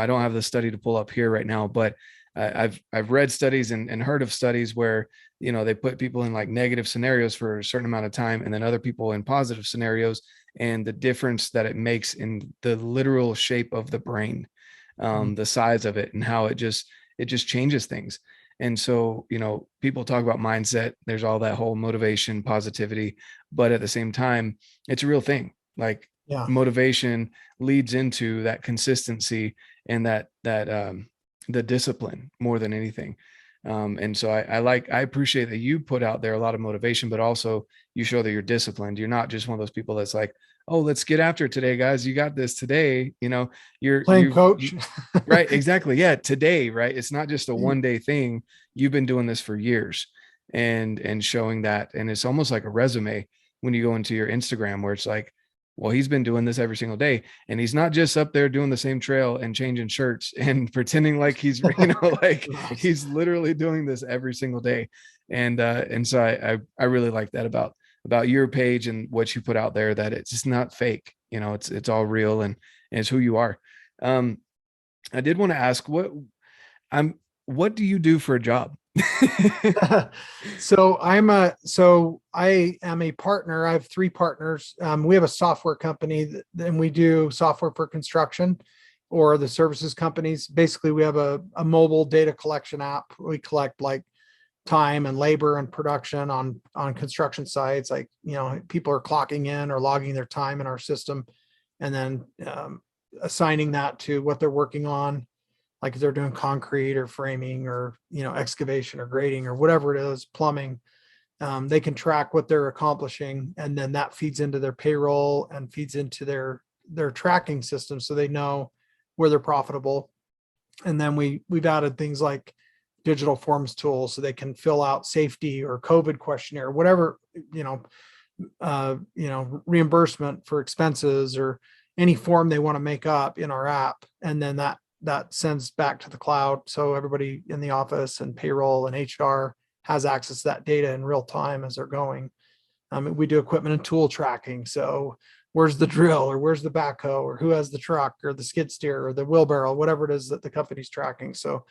don't have the study to pull up here right now, but I've read studies and heard of studies where they put people in like negative scenarios for a certain amount of time, and then other people in positive scenarios, and the difference that it makes in the literal shape of the brain, Mhm. the size of it, and how it just changes things. And so people talk about mindset. There's all that whole motivation, positivity, but at the same time, it's a real thing. Like Yeah. motivation leads into that consistency, and the discipline more than anything. And so I appreciate that you put out there a lot of motivation, but also you show that you're disciplined. You're not just one of those people that's like, oh, let's get after it today, guys. You got this today. Playing coach. Right. Exactly. Yeah. Today, right. It's not just a one day thing. You've been doing this for years, and showing that. And it's almost like a resume when you go into your Instagram, where it's like, well, he's been doing this every single day, and he's not just up there doing the same trail and changing shirts and pretending like he's, like he's literally doing this every single day. And so I really like that about your page and what you put out there, that it's just not fake. It's all real, and it's who you are. I did want to ask, what do you do for a job? So I am a partner. I have 3 partners. We have a software company and we do software for construction or the services companies. Basically, we have a mobile data collection app. We collect like time and labor and production on construction sites. Like, people are clocking in or logging their time in our system, and then assigning that to what they're working on. Like if they're doing concrete or framing or, excavation or grading or whatever it is, plumbing, they can track what they're accomplishing. And then that feeds into their payroll and feeds into their tracking system, so they know where they're profitable. And then we've added things like digital forms tools, so they can fill out safety or COVID questionnaire, whatever, reimbursement for expenses or any form they want to make up in our app. And then that sends back to the cloud. So everybody in the office and payroll and HR has access to that data in real time as they're going. We do equipment and tool tracking. So where's the drill, or where's the backhoe, or who has the truck or the skid steer or the wheelbarrow, whatever it is that the company's tracking. So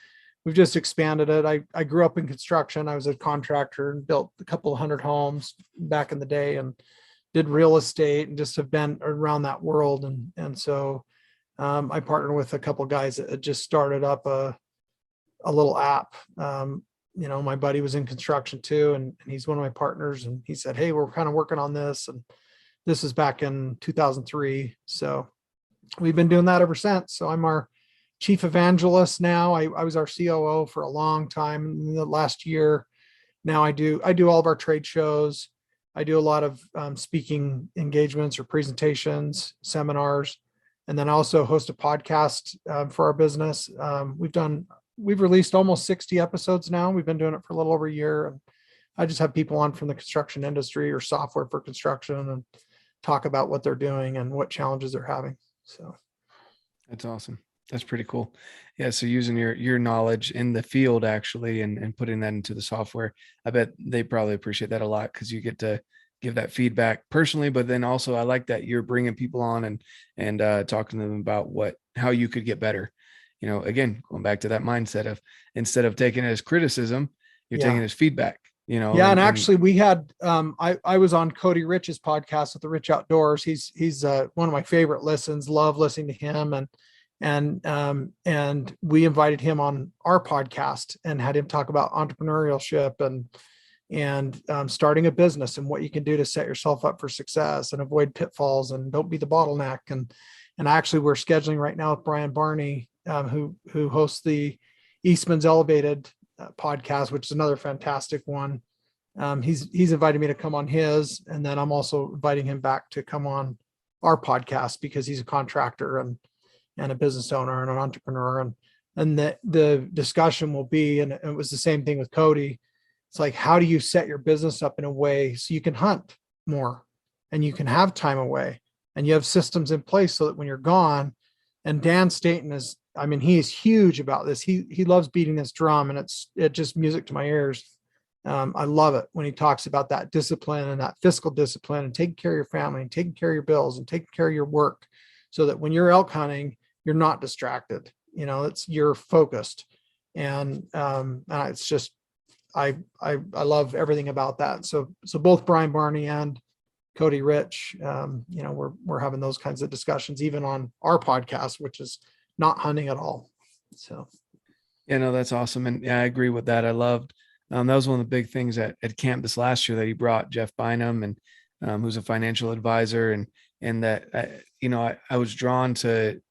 we've just expanded it. I grew up in construction. I was a contractor and built a couple of 100 homes back in the day, and did real estate, and just have been around that world. And so I partnered with a couple of guys that had just started up a little app. My buddy was in construction too, and he's one of my partners, and he said, hey, we're kind of working on this. And this is back in 2003. So we've been doing that ever since. So I'm our chief evangelist now. I was our COO for a long time. In the last year now, I do all of our trade shows. I do a lot of speaking engagements or presentations, seminars. And then I also host a podcast for our business. We've released almost 60 episodes now. We've been doing it for a little over a year. And I just have people on from the construction industry or software for construction, and talk about what they're doing and what challenges they're having. So That's awesome. That's pretty cool. Yeah. So using your knowledge in the field actually, and putting that into the software, I bet they probably appreciate that a lot, because you get to give that feedback personally, but then also I like that you're bringing people on and talking to them about how you could get better. Again, going back to that mindset of, instead of taking it as criticism, you're taking it as feedback. Yeah, and actually we had I was on Cody Rich's podcast with the Rich Outdoors. He's one of my favorite listens. Love listening to him, and we invited him on our podcast and had him talk about entrepreneurship and starting a business and what you can do to set yourself up for success and avoid pitfalls and don't be the bottleneck. And actually we're scheduling right now with Brian Barney, who hosts the Eastman's Elevated podcast, which is another fantastic one. He's invited me to come on his, and then I'm also inviting him back to come on our podcast, because he's a contractor and a business owner and an entrepreneur. And the discussion will be, and it was the same thing with Cody. It's like, how do you set your business up in a way so you can hunt more and you can have time away and you have systems in place so that when you're gone. And Dan Staton he is huge about this. He loves beating this drum, and it's just music to my ears. I love it when he talks about that discipline and that fiscal discipline and taking care of your family and taking care of your bills and taking care of your work, so that when you're elk hunting, you're not distracted. You're focused. And it's just, I love everything about that. So both Brian Barney and Cody Rich, we're having those kinds of discussions even on our podcast, which is not hunting at all. So that's awesome. And yeah, I agree with that. I loved that was one of the big things at camp this last year, that he brought Jeff Bynum, and who's a financial advisor, and that I was drawn to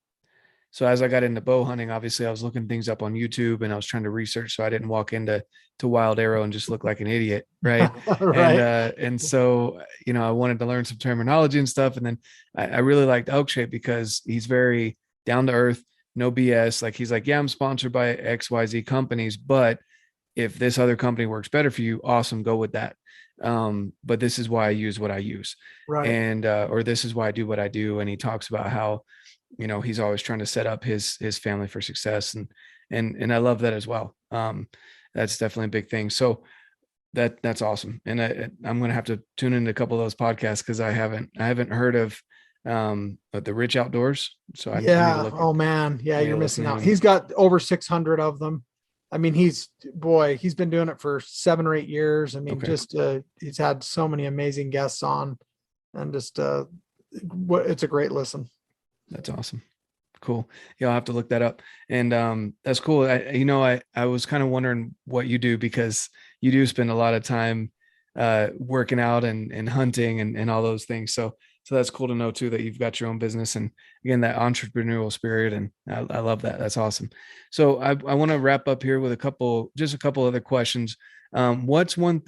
So as I got into bow hunting, obviously I was looking things up on YouTube and I was trying to research so I didn't walk into wild arrow and just look like an idiot. Right. Right. And so, I wanted to learn some terminology and stuff. And then I really liked Elk Shape because he's very down to earth, no BS. Like he's like, yeah, I'm sponsored by XYZ companies, but if this other company works better for you, awesome, go with that. But this is why I use what I use. Right. And, or this is why I do what I do. And he talks about how, he's always trying to set up his family for success. And I love that as well. That's definitely a big thing. So that's awesome. And I'm going to have to tune into a couple of those podcasts cause I haven't heard of, the Rich Outdoors. So I need to Yeah. look at, Oh man. Yeah, I need to you're listen missing to out. him. He's got over 600 of them. I mean, he's been doing it for 7 or 8 years. I mean, Okay. just he's had so many amazing guests on, and just it's a great listen. That's awesome. Cool. Yeah, I'll have to look that up. And that's cool. I was kind of wondering what you do because you do spend a lot of time working out and hunting and all those things. So that's cool to know too that you've got your own business and again that entrepreneurial spirit. And I love that. That's awesome. So I want to wrap up here with just a couple other questions. What's one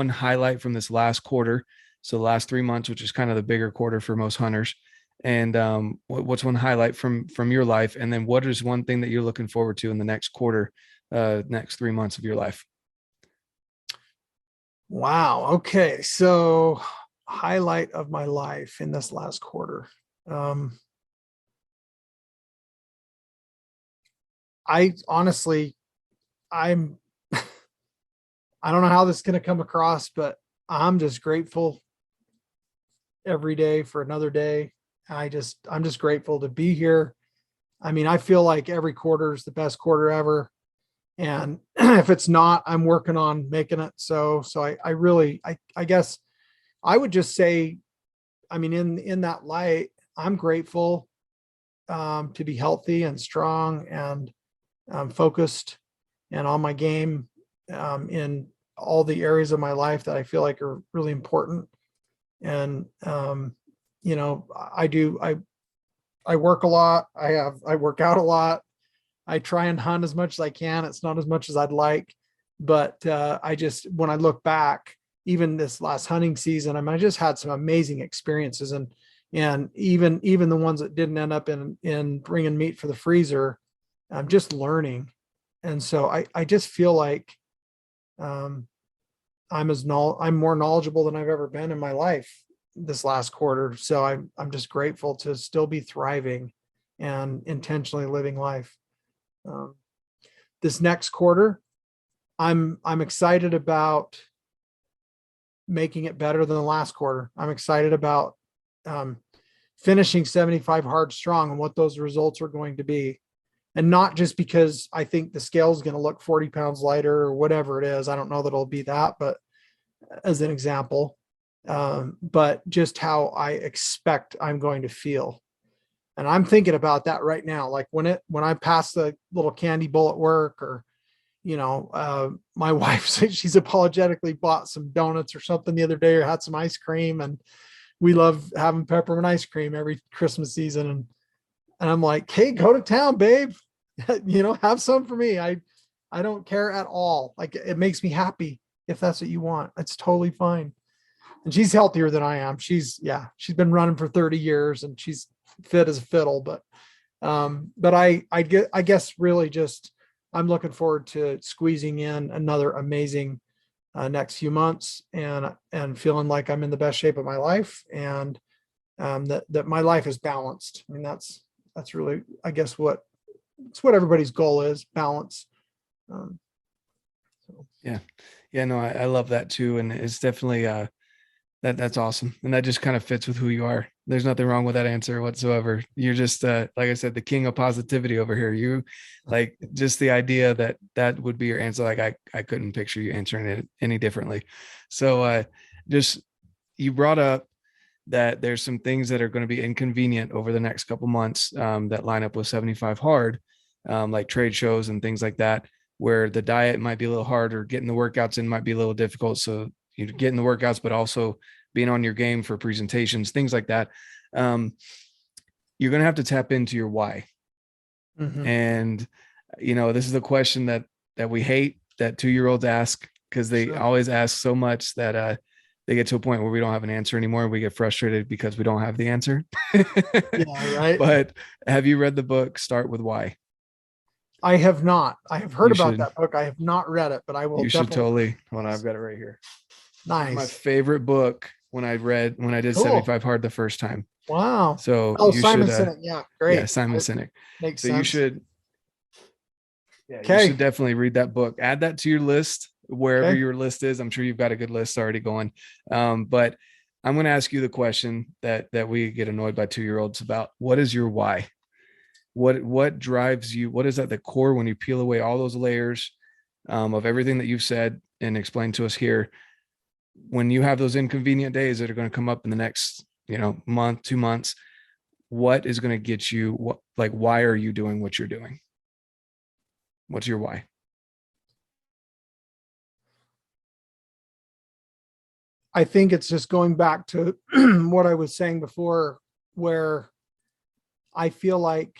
highlight from this last quarter? So the last 3 months, which is kind of the bigger quarter for most hunters. And what's one highlight from your life? And then what is one thing that you're looking forward to in the next quarter, next 3 months of your life? Wow. Okay. So highlight of my life in this last quarter. Um, I honestly, I'm, I don't know how this is going to come across, but I'm just grateful every day for another day. I'm just grateful to be here. I mean, I feel like every quarter is the best quarter ever. And if it's not, I'm working on making it. So I really, I guess I would just say, I mean, in that light, I'm grateful to be healthy and strong and focused and on my game in all the areas of my life that I feel like are really important. And I work a lot. I work out a lot. I try and hunt as much as I can. It's not as much as I'd like, but when I look back, even this last hunting season, I mean, I just had some amazing experiences, and even the ones that didn't end up in bringing meat for the freezer, I'm just learning, and so I just feel like um, I'm more knowledgeable than I've ever been in my life this last quarter. So I'm just grateful to still be thriving and intentionally living life. Um, this next quarter, I'm excited about making it better than the last quarter. I'm excited about um, finishing 75 hard strong and what those results are going to be. And not just because I think the scale is going to look 40 pounds lighter or whatever it is. I don't know that it'll be that, but as an example, but just how I expect I'm going to feel. And I'm thinking about that right now. Like when I pass the little candy bowl at work, or, my wife, she's apologetically bought some donuts or something the other day, or had some ice cream, and we love having peppermint ice cream every Christmas season. And I'm like, hey, go to town, babe. Have some for me. I don't care at all. Like, it makes me happy if that's what you want. It's totally fine. And she's healthier than I am. She's been running for 30 years and she's fit as a fiddle. But I guess really just, I'm looking forward to squeezing in another amazing next few months, and feeling like I'm in the best shape of my life, and that my life is balanced. I mean, that's really, I guess, it's what everybody's goal is: balance. So. Yeah, no, I love that too. And it's definitely, that's awesome. And that just kind of fits with who you are. There's nothing wrong with that answer whatsoever. You're just, like I said, the king of positivity over here. You like just the idea that would be your answer. Like I couldn't picture you answering it any differently. So, just, you brought up that there's some things that are going to be inconvenient over the next couple months, that line up with 75 hard, like trade shows and things like that, where the diet might be a little harder, getting the workouts in might be a little difficult. So you're getting the workouts, but also being on your game for presentations, things like that. You're going to have to tap into your why. And, this is a question that we hate that 2-year-olds ask, because they always ask so much that they get to a point where we don't have an answer anymore. We get frustrated because we don't have the answer. Yeah, right. But have you read the book Start With Why? I have not. I have heard You about should. that book. I have not read it, but I will You should definitely. totally. Hold on, I've got it right here. My Nice. favorite book when I did Cool. 75 Hard the first time. Wow. So Oh, you Simon should. Sinek. Yeah, great. Simon Sinek. Makes So sense. you should. Yeah, you Okay. should definitely read that book. Add that to your list, wherever Okay. your list is. I'm sure you've got a good list already going. But I'm going to ask you the question that we get annoyed by 2-year-olds about. What is your why? What drives you? What is at the core when you peel away all those layers of everything that you've said and explained to us here? When you have those inconvenient days that are going to come up in the next, month, 2 months, what is going to get you? Why are you doing what you're doing? What's your why? I think it's just going back to what I was saying before, where I feel like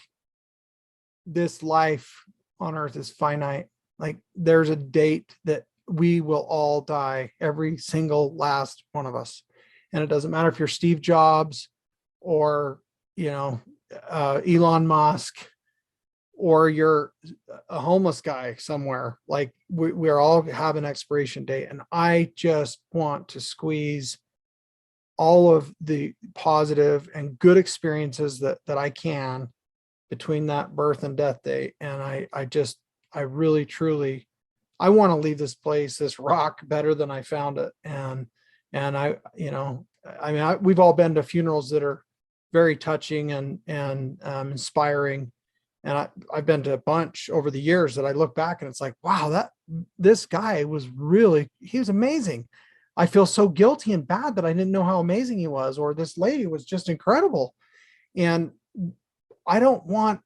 this life on earth is finite. Like there's a date that we will all die, every single last one of us. And it doesn't matter if you're Steve Jobs or, Elon Musk, or you're a homeless guy somewhere. Like we're all have an expiration date. And I just want to squeeze all of the positive and good experiences that I can between that birth and death date. And I really, truly, I want to leave this place, this rock, better than I found it. And we've all been to funerals that are very touching and inspiring. And I've been to a bunch over the years that I look back and it's like, wow, this guy he was amazing. I feel so guilty and bad that I didn't know how amazing he was, or this lady was just incredible. And I don't want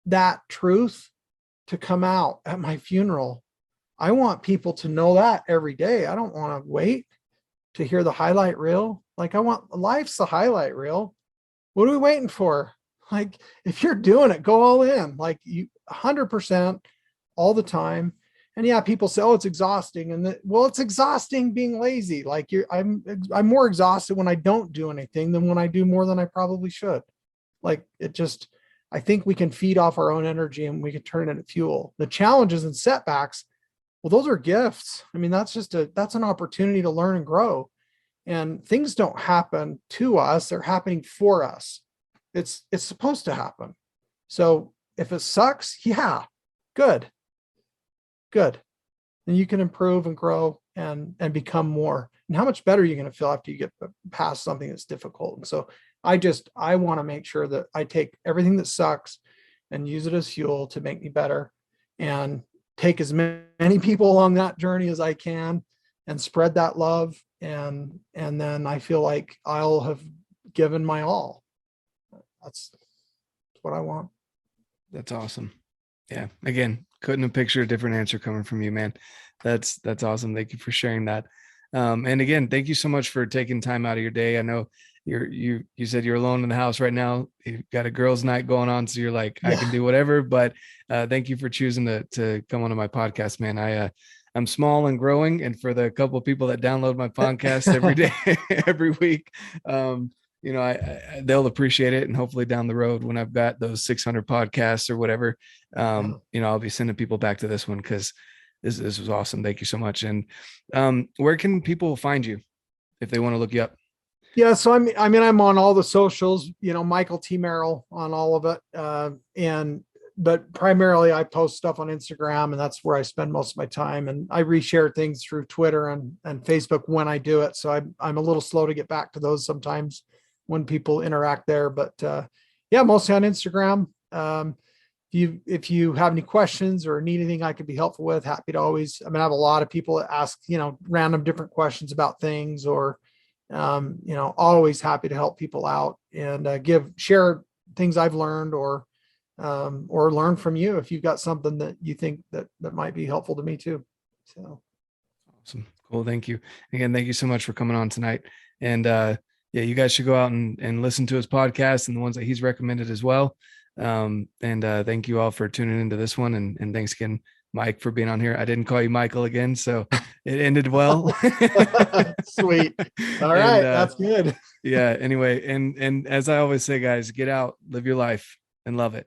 that truth to come out at my funeral. I want people to know that every day. I don't want to wait to hear the highlight reel. Like life's the highlight reel. What are we waiting for? Like if you're doing it, go all in, like you 100% all the time. And yeah, people say, oh, it's exhausting. And it's exhausting being lazy. Like I'm more exhausted when I don't do anything than when I do more than I probably should. Like I think we can feed off our own energy and we can turn it into fuel. The challenges and setbacks, well, those are gifts. I mean, that's an opportunity to learn and grow. And things don't happen to us. They're happening for us. It's supposed to happen. So if it sucks, yeah, good. And you can improve and grow and become more. And how much better are you going to feel after you get past something that's difficult? And so I want to make sure that I take everything that sucks and use it as fuel to make me better, and take as many people along that journey as I can and spread that love. And then I feel like I'll have given my all. That's what I want. That's awesome. Yeah. Again, couldn't have pictured a different answer coming from you, man. That's awesome. Thank you for sharing that. And again, thank you so much for taking time out of your day. I know you said you're alone in the house right now. You've got a girls' night going on, so you're like, I can do whatever. But thank you for choosing to come onto my podcast, man. I'm small and growing, and for the couple of people that download my podcast every day, every week, they'll appreciate it. And hopefully down the road, when I've got those 600 podcasts or whatever, I'll be sending people back to this one, because this was awesome. Thank you so much. And where can people find you if they want to look you up? Yeah, so I'm on all the socials, Michael T. Merrill on all of it. But primarily I post stuff on Instagram, and that's where I spend most of my time. And I reshare things through Twitter and Facebook when I do it. So I'm a little slow to get back to those sometimes when people interact there. But yeah, mostly on Instagram. If you have any questions or need anything I could be helpful with, happy to always. I have a lot of people that ask, random different questions about things, or always happy to help people out and share things I've learned, or learn from you if you've got something that you think that might be helpful to me too. So awesome. Cool. Thank you. Again, thank you so much for coming on tonight. And yeah, you guys should go out and listen to his podcast and the ones that he's recommended as well. And thank you all for tuning into this one. And thanks again, Mike, for being on here. I didn't call you Michael again, so it ended well. Sweet. All And right. That's good. yeah, anyway, and as I always say, guys, get out, live your life, and love it.